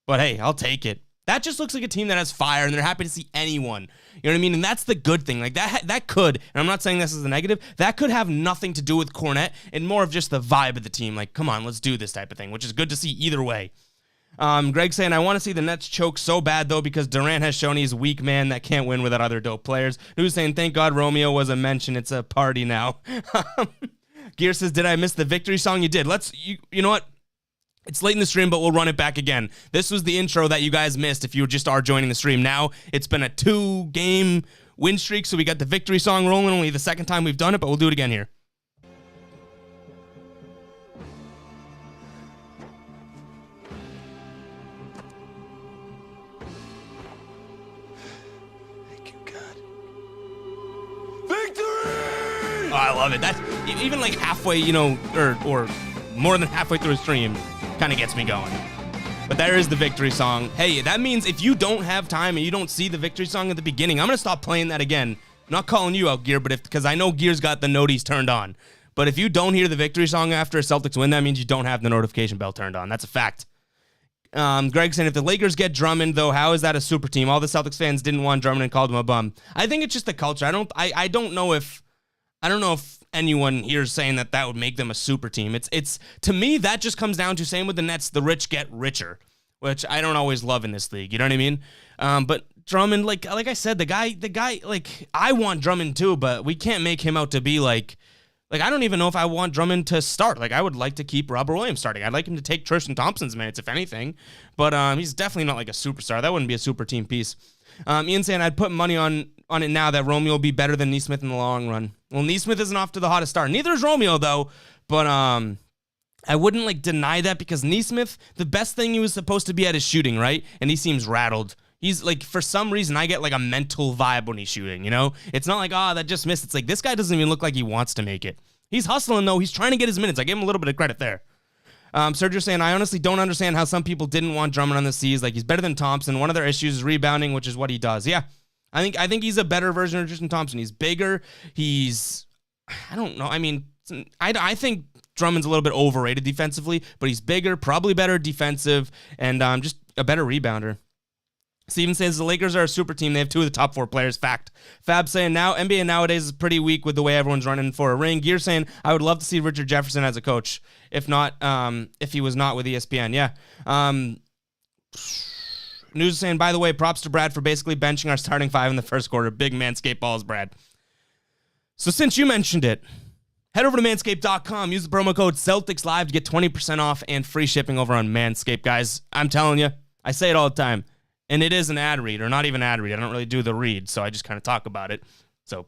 But hey, I'll take it. That just looks like a team that has fire and they're happy to see anyone. You know what I mean? And that's the good thing. Like that could, and I'm not saying this is a negative, that could have nothing to do with KORNET and more of just the vibe of the team. Like, come on, let's do this type of thing, which is good to see either way. Greg saying, I want to see the Nets choke so bad, though, because Durant has shown he's weak man that can't win without other dope players. Who's saying, thank God Romeo was a mention. It's a party now. Gear says, did I miss the victory song? You did. You know what? It's late in the stream, but we'll run it back again. This was the intro that you guys missed if you just are joining the stream. Now, it's been a 2-game win streak, so we got the victory song rolling. Only the second time we've done it, but we'll do it again here. Oh, I love it. That's even like halfway, or more than halfway through a stream, kind of gets me going. But there is the victory song. Hey, that means if you don't have time and you don't see the victory song at the beginning, I'm going to stop playing that again. I'm not calling you out, Gear, but because I know Gear's got the noties turned on. But if you don't hear the victory song after a Celtics win, that means you don't have the notification bell turned on. That's a fact. Greg saying, if the Lakers get Drummond, though, how is that a super team? All the Celtics fans didn't want Drummond and called him a bum. I think it's just the culture. I don't know if anyone here is saying that would make them a super team. It's to me, that just comes down to, same with the Nets, the rich get richer, which I don't always love in this league. You know what I mean? But Drummond, like I said, the guy, like, I want Drummond too, but we can't make him out to be like I don't even know if I want Drummond to start. Like, I would like to keep Robert Williams starting. I'd like him to take Tristan Thompson's minutes, if anything. But he's definitely not like a superstar. That wouldn't be a super team piece. Ian saying, I'd put money on it now that Romeo will be better than Nesmith in the long run. Well, Nesmith isn't off to the hottest start. Neither is Romeo, though. But I wouldn't deny that, because Nesmith, the best thing he was supposed to be at is shooting, right? And he seems rattled. He's for some reason, I get a mental vibe when he's shooting, It's not like, that just missed. It's like, this guy doesn't even look like he wants to make it. He's hustling, though. He's trying to get his minutes. I give him a little bit of credit there. Sergio saying, I honestly don't understand how some people didn't want Drummond on the C's. He's better than Thompson. One of their issues is rebounding, which is what he does. Yeah, I think he's a better version of Tristan Thompson. He's bigger. I don't know. I mean, I think Drummond's a little bit overrated defensively, but he's bigger, probably better defensive, and just a better rebounder. Steven says the Lakers are a super team. They have 2 of the top 4 players. Fact. Fab saying, now NBA nowadays is pretty weak with the way everyone's running for a ring. Gear saying, I would love to see Richard Jefferson as a coach. If he was not with ESPN. Yeah. News saying, by the way, props to Brad for basically benching our starting 5 in the first quarter. Big Manscaped balls, Brad. So since you mentioned it, head over to manscaped.com. Use the promo code CelticsLive to get 20% off and free shipping over on Manscaped, guys. I'm telling you, I say it all the time. And it is an ad read, or not even ad read. I don't really do the read, so I just kind of talk about it. So,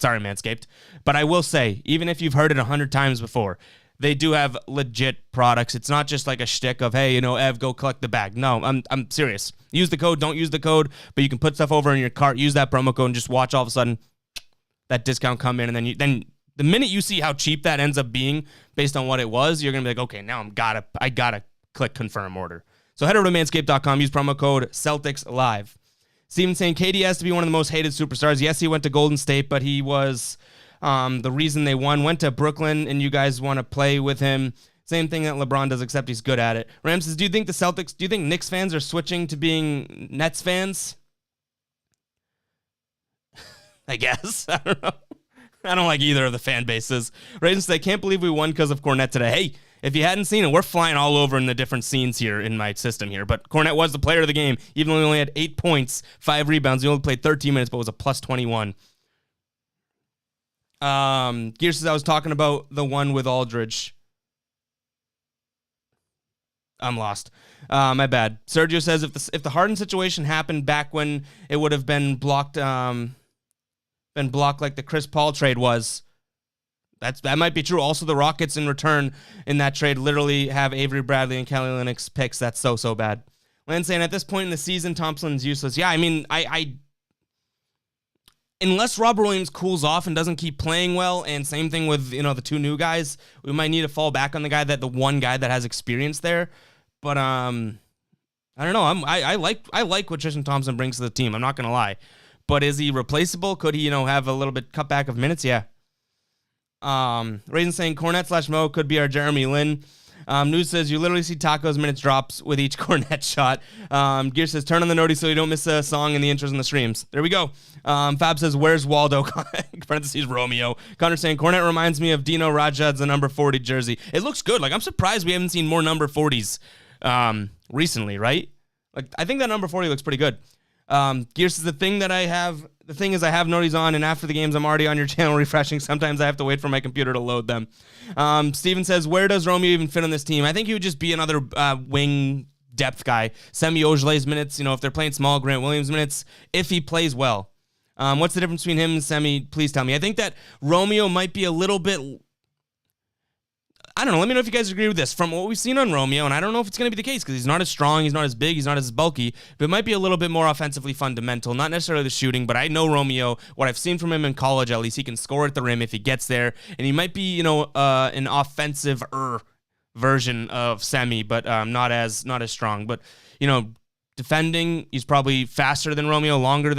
sorry, Manscaped. But I will say, even if you've heard it 100 times before, they do have legit products. It's not just like a shtick of, hey, Ev, go collect the bag. No, I'm serious. Use the code. Don't use the code, but you can put stuff over in your cart. Use that promo code and just watch all of a sudden that discount come in. And then the minute you see how cheap that ends up being based on what it was, you're going to be like, okay, now I gotta click confirm order. So head over to manscaped.com, use promo code CelticsLive. Steven saying KD has to be one of the most hated superstars. Yes, he went to Golden State, but he was the reason they won. Went to Brooklyn, and you guys want to play with him. Same thing that LeBron does, except he's good at it. Ram says, do you think Knicks fans are switching to being Nets fans? I guess. I don't know. I don't like either of the fan bases. Raisins says, I can't believe we won because of KORNET today. Hey, if you hadn't seen it, we're flying all over in the different scenes here in my system here. But KORNET was the player of the game, even though he only had 8 points, 5 rebounds. He only played 13 minutes, but was a plus 21. Gear says, I was talking about the one with Aldridge. I'm lost. My bad. Sergio says, if the Harden situation happened back when it would have been blocked like the Chris Paul trade was, that might be true. Also, the Rockets in return in that trade literally have Avery Bradley and Kelly Olynyk picks. That's so bad. Lance saying, at this point in the season, Thompson's useless. Yeah, I mean, I unless Robert Williams cools off and doesn't keep playing well, and same thing with the 2 new guys, we might need to fall back on the one guy that has experience there. But I don't know. I like what Tristan Thompson brings to the team. I'm not gonna lie. But is he replaceable? Could he have a little bit cutback of minutes? Yeah. Raisin saying KORNET/Mo could be our Jeremy Lin. News says you literally see Taco's minutes drops with each KORNET shot. Gear says turn on the noti so you don't miss a song in the intros and the streams. There we go. Fab says where's Waldo? Parentheses Romeo. Connor saying KORNET reminds me of Dino Rajad's the number 40 jersey. It looks good. I'm surprised we haven't seen more number 40s recently, right? Like, I think that number 40 looks pretty good. Gears is the thing that I have. The thing is, I have noties on, and after the games, I'm already on your channel refreshing. Sometimes I have to wait for my computer to load them. Steven says, where does Romeo even fit on this team? I think he would just be another wing depth guy. Semi Ojeley's minutes, if they're playing small, Grant Williams minutes, if he plays well. What's the difference between him and Semi? Please tell me. I think that Romeo might be a little bit... I don't know. Let me know if you guys agree with this. From what we've seen on Romeo, and I don't know if it's going to be the case because he's not as strong, he's not as big, he's not as bulky, but it might be a little bit more offensively fundamental. Not necessarily the shooting, but I know Romeo, what I've seen from him in college, at least he can score at the rim if he gets there, and he might be, an offensive version of Semi, but not as strong. But, defending, he's probably faster than Romeo, longer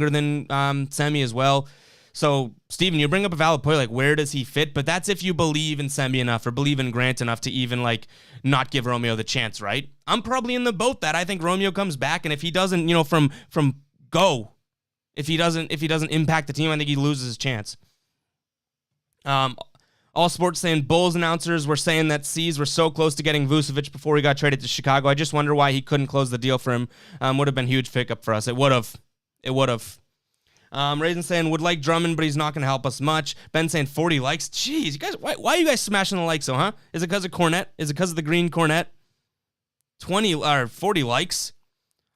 than Semi as well. So, Steven, you bring up a valid point, like, where does he fit? But that's if you believe in Semi enough or believe in Grant enough to even, not give Romeo the chance, right? I'm probably in the boat that I think Romeo comes back, and if he doesn't, from go, if he doesn't impact the team, I think he loses his chance. All Sports saying Bulls announcers were saying that C's were so close to getting Vucevic before he got traded to Chicago. I just wonder why he couldn't close the deal for him. Would have been a huge pickup for us. It would have. Raisin saying, would like Drummond, but he's not going to help us much. Ben saying 40 likes. Jeez, you guys, why are you guys smashing the likes, huh? Is it because of KORNET? Is it because of the green KORNET? 20 or 40 likes.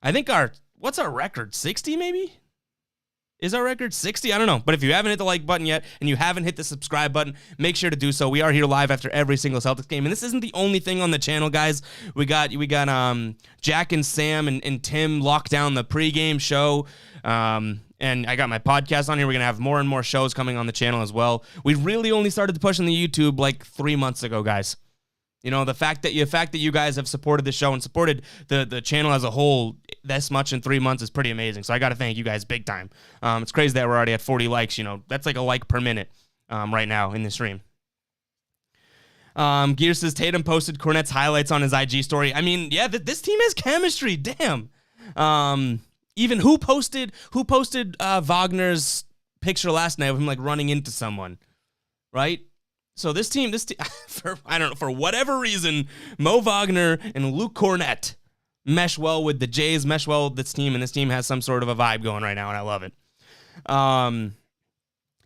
I think what's our record? 60 maybe? Is our record 60? I don't know. But if you haven't hit the like button yet and you haven't hit the subscribe button, make sure to do so. We are here live after every single Celtics game. And this isn't the only thing on the channel, guys. We got Jack and Sam and Tim lock down the pregame show. And I got my podcast on here. We're going to have more and more shows coming on the channel as well. We really only started to push on the YouTube 3 months ago, guys. The fact that you guys have supported the show and supported the channel as a whole this much in 3 months is pretty amazing. So I got to thank you guys big time. It's crazy that we're already at 40 likes. That's like a like per minute right now in the stream. Gear says Tatum posted KORNET's highlights on his IG story. I mean, yeah, this team has chemistry. Damn. Even who posted Wagner's picture last night of him running into someone, right? So this team, for whatever reason, Mo Wagner and Luke KORNET mesh well with the Jays, mesh well with this team, and this team has some sort of a vibe going right now, and I love it.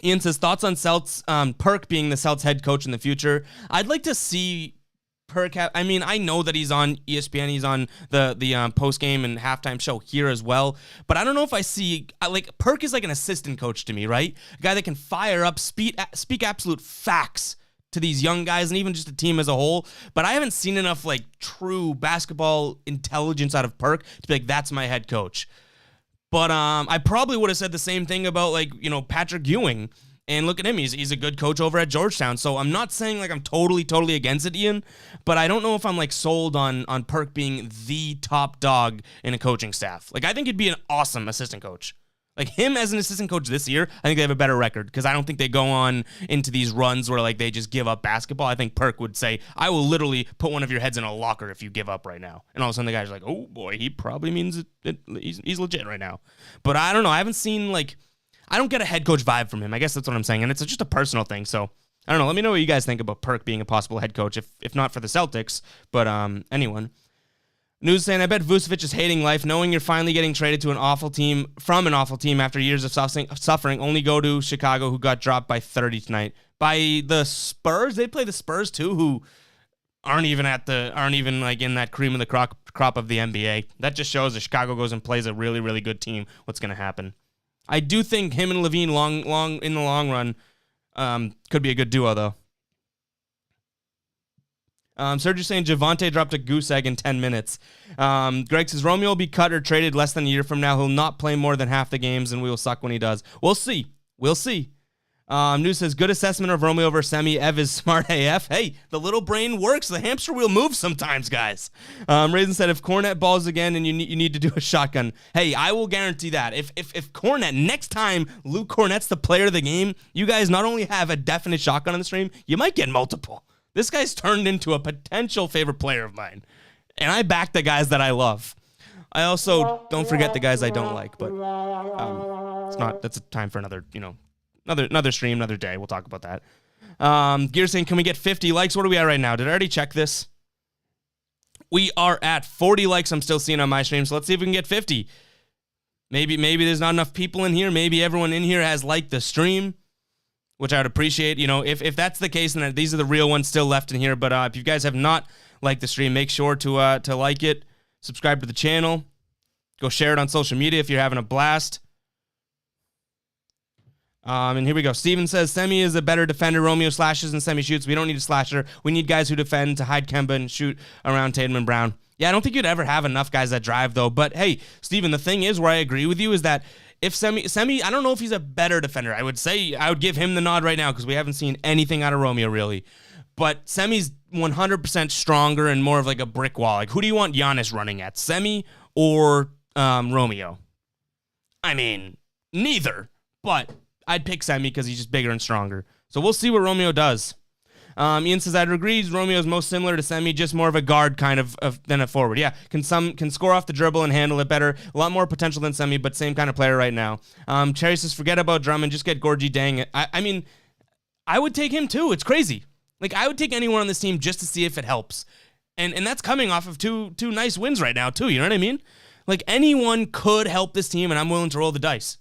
Ian says, thoughts on Perk being the Celtics head coach in the future? I'd like to see Perk I mean, I know that he's on ESPN, he's on the post-game and halftime show here as well, but I don't know if I see, Perk is like an assistant coach to me, right? A guy that can fire up, speak absolute facts to these young guys and even just the team as a whole, but I haven't seen enough true basketball intelligence out of Perk to be that's my head coach. But I probably would have said the same thing about Patrick Ewing, and look at him, he's a good coach over at Georgetown. So I'm not saying I'm totally against it, Ian, but I don't know if I'm sold on Perk being the top dog in a coaching staff. I think he'd be an awesome assistant coach. Him as an assistant coach this year, I think they have a better record because I don't think they go on into these runs where they just give up basketball. I think Perk would say, I will literally put one of your heads in a locker if you give up right now. And all of a sudden the guy's like, oh boy, he probably means he's legit right now. But I don't know. I haven't seen I don't get a head coach vibe from him. I guess that's what I'm saying. And it's just a personal thing. So I don't know. Let me know what you guys think about Perk being a possible head coach, if not for the Celtics, but anyone. News saying, I bet Vucevic is hating life, knowing you're finally getting traded to an awful team after years of suffering. Only go to Chicago, who got dropped by 30 tonight by the Spurs. They play the Spurs too, who aren't even in that cream of the crop of the NBA. That just shows that Chicago goes and plays a really, really good team. What's going to happen? I do think him and Levine in the long run could be a good duo though. Sergio's saying Javante dropped a goose egg in 10 minutes. Greg says Romeo will be cut or traded less than a year from now. He'll not play more than half the games, and we will suck when he does. We'll see. News says good assessment of Romeo over Semi. Ev is smart AF. Hey, the little brain works. The hamster wheel moves sometimes, guys. Raisin said if KORNET balls again and you need to do a shotgun. Hey, I will guarantee that. If KORNET, next time Luke KORNET's the player of the game, you guys not only have a definite shotgun on the stream, you might get multiple. This guy's turned into a potential favorite player of mine. And I back the guys that I love. I also don't forget the guys I don't like, but that's a time for another stream, another day. We'll talk about that. Gear saying, can we get 50 likes? What are we at right now? Did I already check this? We are at 40 likes I'm still seeing on my stream, so let's see if we can get 50. Maybe there's not enough people in here. Maybe everyone in here has liked the stream, which I would appreciate. You know, if that's the case, then these are the real ones still left in here. But if you guys have not liked the stream, make sure to like it, subscribe to the channel, go share it on social media if you're having a blast. And here we go. Steven says, Semi is a better defender. Romeo slashes and Semi shoots. We don't need a slasher. We need guys who defend to hide Kemba and shoot around Tatum and Brown. Yeah, I don't think you'd ever have enough guys that drive, though. But, hey, Steven, the thing is where I agree with you is that if Semi, I don't know if he's a better defender. I would give him the nod right now because we haven't seen anything out of Romeo, really. But Semi's 100% stronger and more of like a brick wall. Like, who do you want Giannis running at, Semi or Romeo? I mean, neither, but I'd pick Semi because he's just bigger and stronger. So we'll see what Romeo does. Ian says, I'd agree. Romeo's most similar to Semi, just more of a guard kind of than a forward. Yeah, can score off the dribble and handle it better. A lot more potential than Semi, but same kind of player right now. Cherry says, forget about Drummond. Just get Gorgie Dang. I mean, I would take him too. It's crazy. Like, I would take anyone on this team just to see if it helps. And that's coming off of two nice wins right now too. You know what I mean? Like, anyone could help this team, and I'm willing to roll the dice.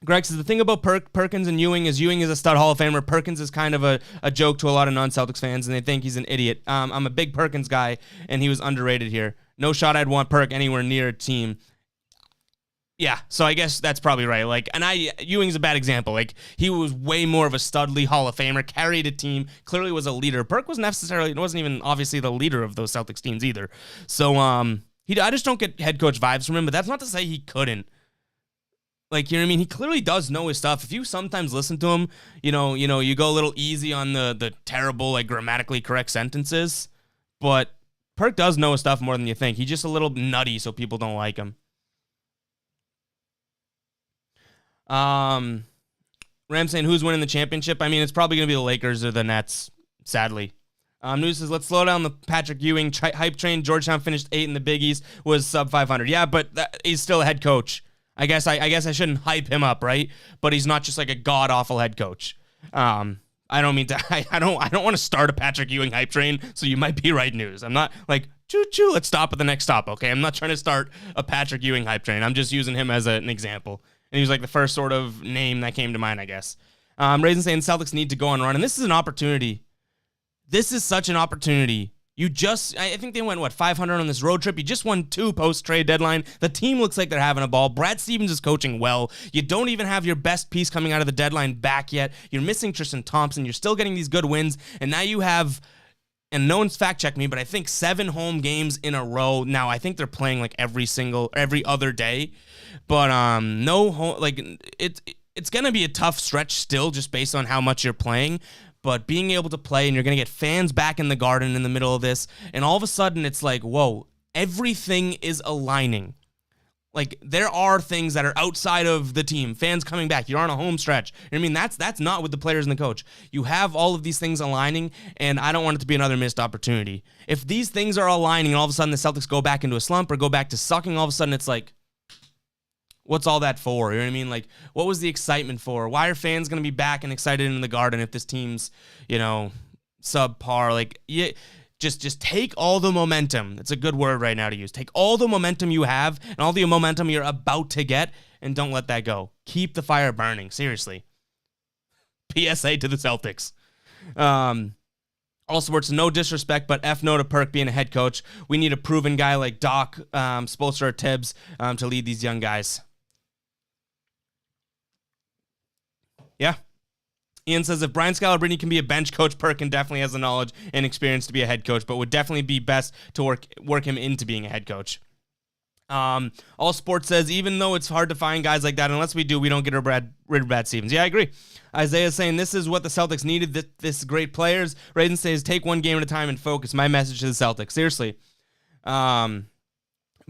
Greg says, the thing about Perkins and Ewing is a stud Hall of Famer. Perkins is kind of a joke to a lot of non-Celtics fans, and they think he's an idiot. I'm a big Perkins guy, and he was underrated here. No shot I'd want Perk anywhere near a team. Yeah, so I guess that's probably right. Like, and Ewing's a bad example. Like, he was way more of a studly Hall of Famer, carried a team, clearly was a leader. Perk wasn't even obviously the leader of those Celtics teams either. So, I just don't get head coach vibes from him, but that's not to say he couldn't. Like, you know what I mean? He clearly does know his stuff. If you sometimes listen to him, you go a little easy on the terrible, like, grammatically correct sentences. But Perk does know his stuff more than you think. He's just a little nutty, so people don't like him. Ram saying, who's winning the championship? I mean, it's probably going to be the Lakers or the Nets, sadly. News says, let's slow down the Patrick Ewing hype train. Georgetown finished 8 in the Big East, was sub 500. Yeah, but he's still a head coach. I guess I shouldn't hype him up, right? But he's not just like a god-awful head coach. I don't mean to, I don't want to start a Patrick Ewing hype train, so you might be right, News. I'm not like, choo-choo, let's stop at the next stop, okay? I'm not trying to start a Patrick Ewing hype train. I'm just using him as an example. And he was like the first sort of name that came to mind, I guess. Raisin saying Celtics need to go on run, and this is an opportunity. This is such an opportunity. I think they went, 500 on this road trip. You just won 2 post-trade deadline. The team looks like they're having a ball. Brad Stevens is coaching well. You don't even have your best piece coming out of the deadline back yet. You're missing Tristan Thompson. You're still getting these good wins. And now you have, and no one's fact-checked me, but I think 7 home games in a row. Now, I think they're playing like every other day. But no home, like it's going to be a tough stretch still just based on how much you're playing. But being able to play, and you're going to get fans back in the Garden in the middle of this, and all of a sudden it's like, whoa, everything is aligning. Like, there are things that are outside of the team. Fans coming back. You're on a home stretch. You know what I mean? That's not with the players and the coach. You have all of these things aligning, and I don't want it to be another missed opportunity. If these things are aligning and all of a sudden the Celtics go back into a slump or go back to sucking, all of a sudden it's like, what's all that for? You know what I mean? Like, what was the excitement for? Why are fans going to be back and excited in the Garden if this team's, subpar? Like, yeah, just take all the momentum. It's a good word right now to use. Take all the momentum you have and all the momentum you're about to get, and don't let that go. Keep the fire burning. Seriously. PSA to the Celtics. All sports, no disrespect, but F no to Perk being a head coach. We need a proven guy like Doc, Spoelstra, or Tibbs to lead these young guys. Yeah. Ian says, if Brian Scalabrine can be a bench coach, Perkin definitely has the knowledge and experience to be a head coach, but would definitely be best to work him into being a head coach. All Sports says, even though it's hard to find guys like that, unless we do, we don't get rid of Brad Stevens. Yeah, I agree. Isaiah's saying, this is what the Celtics needed, this great players. Raisin says, take one game at a time and focus. My message to the Celtics. Seriously.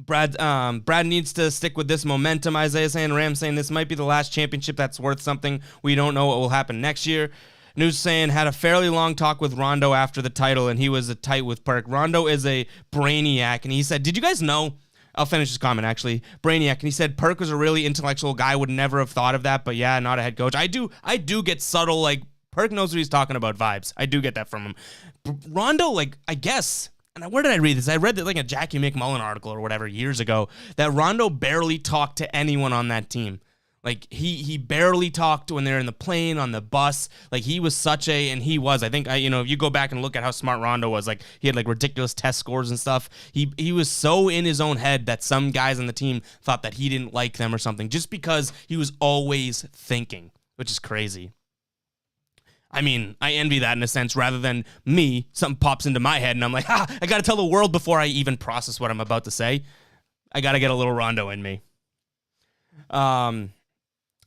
Brad needs to stick with this momentum. Isaiah saying, Ram saying, this might be the last championship that's worth something. We don't know what will happen next year. News saying, had a fairly long talk with Rondo after the title, and he was tight with Perk. Rondo is a brainiac, and he said, did you guys know? I'll finish his comment, actually. Brainiac, and he said Perk was a really intellectual guy, would never have thought of that, but yeah, not a head coach. I do get subtle, like, Perk knows what he's talking about vibes. I do get that from him. Rondo, like, I guess, and where did I read this? I read that like a Jackie McMullen article or whatever years ago that Rondo barely talked to anyone on that team. Like he barely talked when they're in the plane, on the bus. Like he was and he was, I think, if you go back and look at how smart Rondo was, like he had like ridiculous test scores and stuff. He was so in his own head that some guys on the team thought that he didn't like them or something just because he was always thinking, which is crazy. I mean, I envy that in a sense rather than me. Something pops into my head and I'm like, I got to tell the world before I even process what I'm about to say. I got to get a little Rondo in me.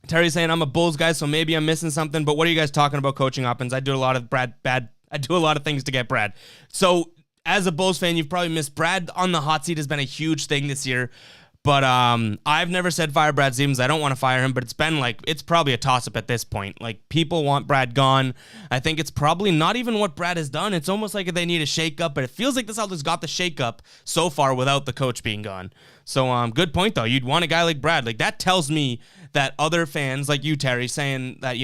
Terry's saying, I'm a Bulls guy, so maybe I'm missing something, but what are you guys talking about coaching options? I do a lot of things to get Brad. So as a Bulls fan, you've probably missed Brad on the hot seat has been a huge thing this year. But I've never said fire Brad Stevens. I don't want to fire him, but it's probably a toss-up at this point. Like, people want Brad gone. I think it's probably not even what Brad has done. It's almost like they need a shake-up, but it feels like the Celtics got the shake-up so far without the coach being gone. So, good point, though. You'd want a guy like Brad. Like, that tells me that other fans, like you, Terry, saying that,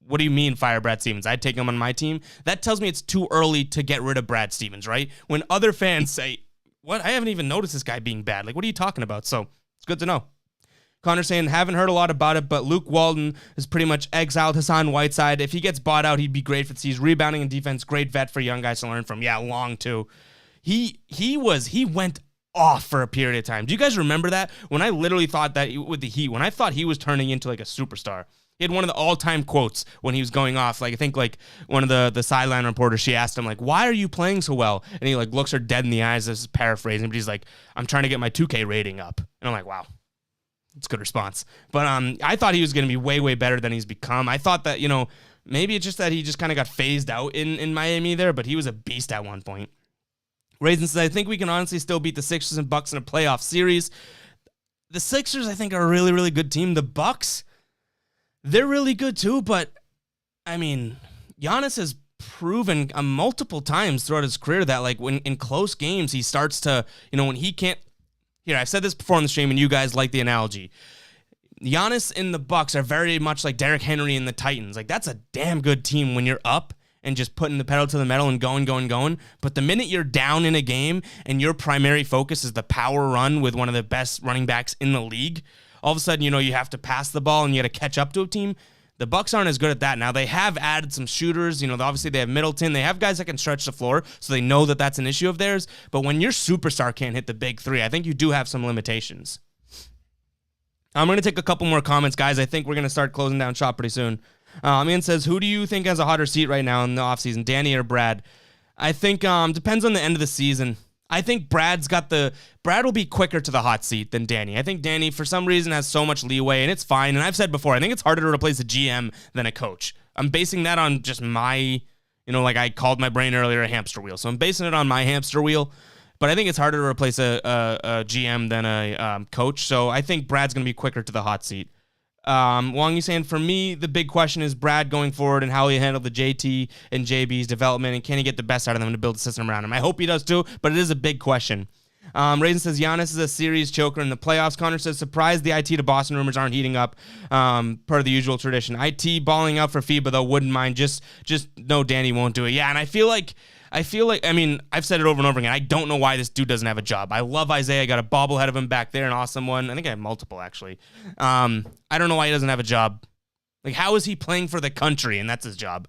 what do you mean fire Brad Stevens? I'd take him on my team. That tells me it's too early to get rid of Brad Stevens, right? When other fans say, what? I haven't even noticed this guy being bad. Like, what are you talking about? So, it's good to know. Connor saying, haven't heard a lot about it, but Luke Walton has pretty much exiled Hassan Whiteside. If he gets bought out, he'd be great for the season. Rebounding and defense, great vet for young guys to learn from. Yeah, long too. He went off for a period of time. Do you guys remember that? When I literally thought that with the Heat, when I thought he was turning into like a superstar. He had one of the all-time quotes when he was going off. Like, I think, like, one of the sideline reporters, she asked him, like, why are you playing so well? And he, like, looks her dead in the eyes. This is paraphrasing, but he's like, I'm trying to get my 2K rating up. And I'm like, wow, that's a good response. But I thought he was going to be way, way better than he's become. I thought that, maybe it's just that he just kind of got phased out in Miami there, but he was a beast at one point. Raisin says, I think we can honestly still beat the Sixers and Bucks in a playoff series. The Sixers, I think, are a really, really good team. The Bucks, they're really good too, but, I mean, Giannis has proven multiple times throughout his career that, like, when in close games, he starts to, when he can't... Here, I've said this before on the stream, and you guys like the analogy. Giannis and the Bucks are very much like Derrick Henry and the Titans. Like, that's a damn good team when you're up and just putting the pedal to the metal and going. But the minute you're down in a game and your primary focus is the power run with one of the best running backs in the league, all of a sudden, you have to pass the ball and you got to catch up to a team. The Bucks aren't as good at that. Now, they have added some shooters. Obviously, they have Middleton. They have guys that can stretch the floor, so they know that that's an issue of theirs. But when your superstar can't hit the big three, I think you do have some limitations. I'm going to take a couple more comments, guys. I think we're going to start closing down shop pretty soon. Ian says, who do you think has a hotter seat right now in the offseason, Danny or Brad? I think depends on the end of the season. I think Brad will be quicker to the hot seat than Danny. I think Danny, for some reason, has so much leeway, and it's fine. And I've said before, I think it's harder to replace a GM than a coach. I'm basing that on just my, like I called my brain earlier, a hamster wheel. So I'm basing it on my hamster wheel. But I think it's harder to replace a GM than a coach. So I think Brad's going to be quicker to the hot seat. Wong, you saying, for me, the big question is Brad going forward and how he handled the JT and JB's development, and can he get the best out of them to build a system around him? I hope he does too, but it is a big question. Raisin says, Giannis is a series choker in the playoffs. Connor says, surprised the IT to Boston rumors aren't heating up per the usual tradition. IT balling out for FIBA, though, wouldn't mind. Just no, Danny won't do it. Yeah, and I feel like, I mean, I've said it over and over again. I don't know why this dude doesn't have a job. I love Isaiah. I got a bobblehead of him back there, an awesome one. I think I have multiple, actually. I don't know why he doesn't have a job. Like, how is he playing for the country, and that's his job?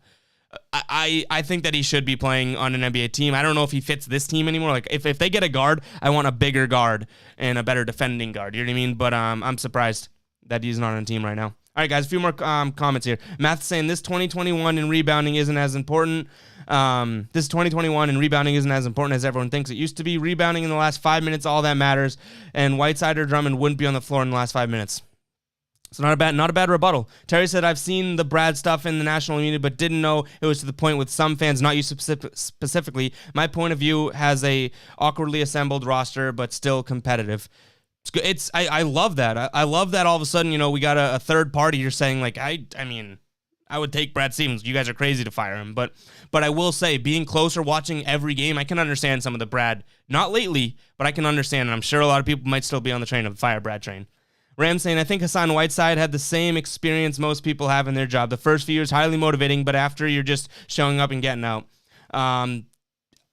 I think that he should be playing on an NBA team. I don't know if he fits this team anymore. Like, if they get a guard, I want a bigger guard and a better defending guard. You know what I mean? But I'm surprised that he's not on a team right now. All right, guys, a few more comments here. Matt's saying this 2021 and rebounding isn't as important. This 2021 and rebounding isn't as important as everyone thinks it used to be. Rebounding in the last 5 minutes, all that matters. And Whiteside or Drummond wouldn't be on the floor in the last 5 minutes. So not a bad rebuttal. Terry said, I've seen the Brad stuff in the national media, but didn't know it was to the point with some fans, not you specifically. My point of view has a awkwardly assembled roster, but still competitive. It's good. I love that. I love that all of a sudden, we got a third party. You're saying, like, I mean, I would take Brad Stevens. You guys are crazy to fire him. But I will say, being closer, watching every game, I can understand some of the Brad. Not lately, but I can understand. And I'm sure a lot of people might still be on the train of the fire Brad train. Ram saying, I think Hassan Whiteside had the same experience most people have in their job. The first few years, highly motivating, but after you're just showing up and getting out.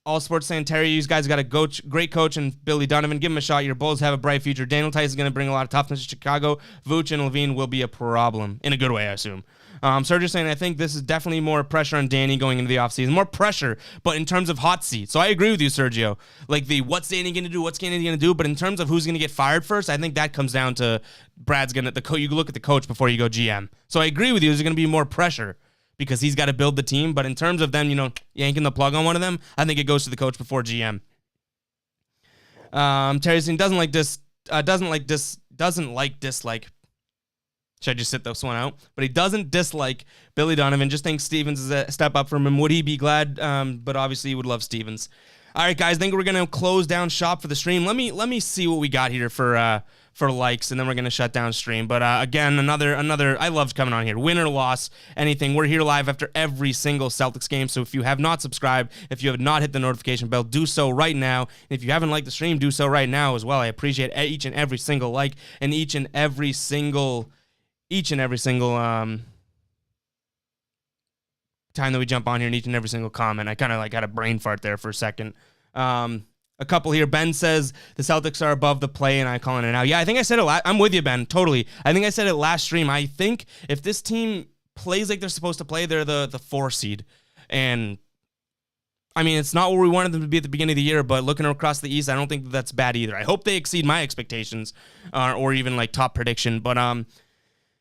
All Sports saying, Terry, you guys got a great coach and Billy Donovan. Give him a shot. Your Bulls have a bright future. Daniel Tice is going to bring a lot of toughness to Chicago. Vooch and Levine will be a problem. In a good way, I assume. Sergio saying, I think this is definitely more pressure on Danny going into the offseason. More pressure, but in terms of hot seat. So I agree with you, Sergio. Like what's Danny going to do? What's Danny going to do? But in terms of who's going to get fired first, I think that comes down to Brad's going to, you look at the coach before you go GM. So I agree with you. There's going to be more pressure because he's got to build the team. But in terms of them, yanking the plug on one of them, I think it goes to the coach before GM. Terry saying doesn't like dislike. Should I just sit this one out? But he doesn't dislike Billy Donovan. Just thinks Stevens is a step up from him. Would he be glad? But obviously he would love Stevens. All right, guys. I think we're gonna close down shop for the stream. Let me see what we got here for likes, and then we're gonna shut down stream. But again, another. I love coming on here. Win or loss, anything. We're here live after every single Celtics game. So if you have not subscribed, if you have not hit the notification bell, do so right now. And if you haven't liked the stream, do so right now as well. I appreciate each and every single like and each and every single time that we jump on here and each and every single comment. I kind of had a brain fart there for a second. A couple here. Ben says the Celtics are above the play and I calling it out. Yeah, I think I said it. I'm with you, Ben. Totally. I think I said it last stream. I think if this team plays like they're supposed to play, they're the 4 seed. And I mean, it's not where we wanted them to be at the beginning of the year, but looking across the East, I don't think that's bad either. I hope they exceed my expectations or even top prediction. But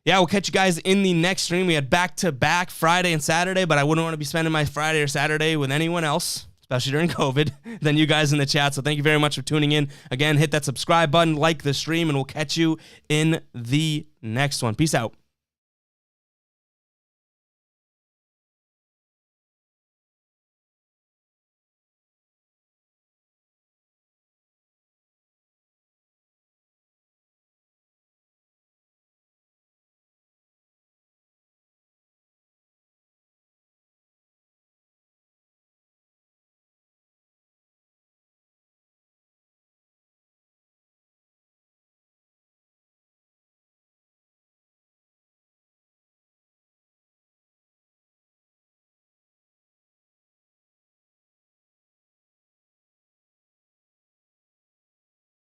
yeah, we'll catch you guys in the next stream. We had back-to-back Friday and Saturday, but I wouldn't want to be spending my Friday or Saturday with anyone else, especially during COVID, than you guys in the chat. So thank you very much for tuning in. Again, hit that subscribe button, like the stream, and we'll catch you in the next one. Peace out.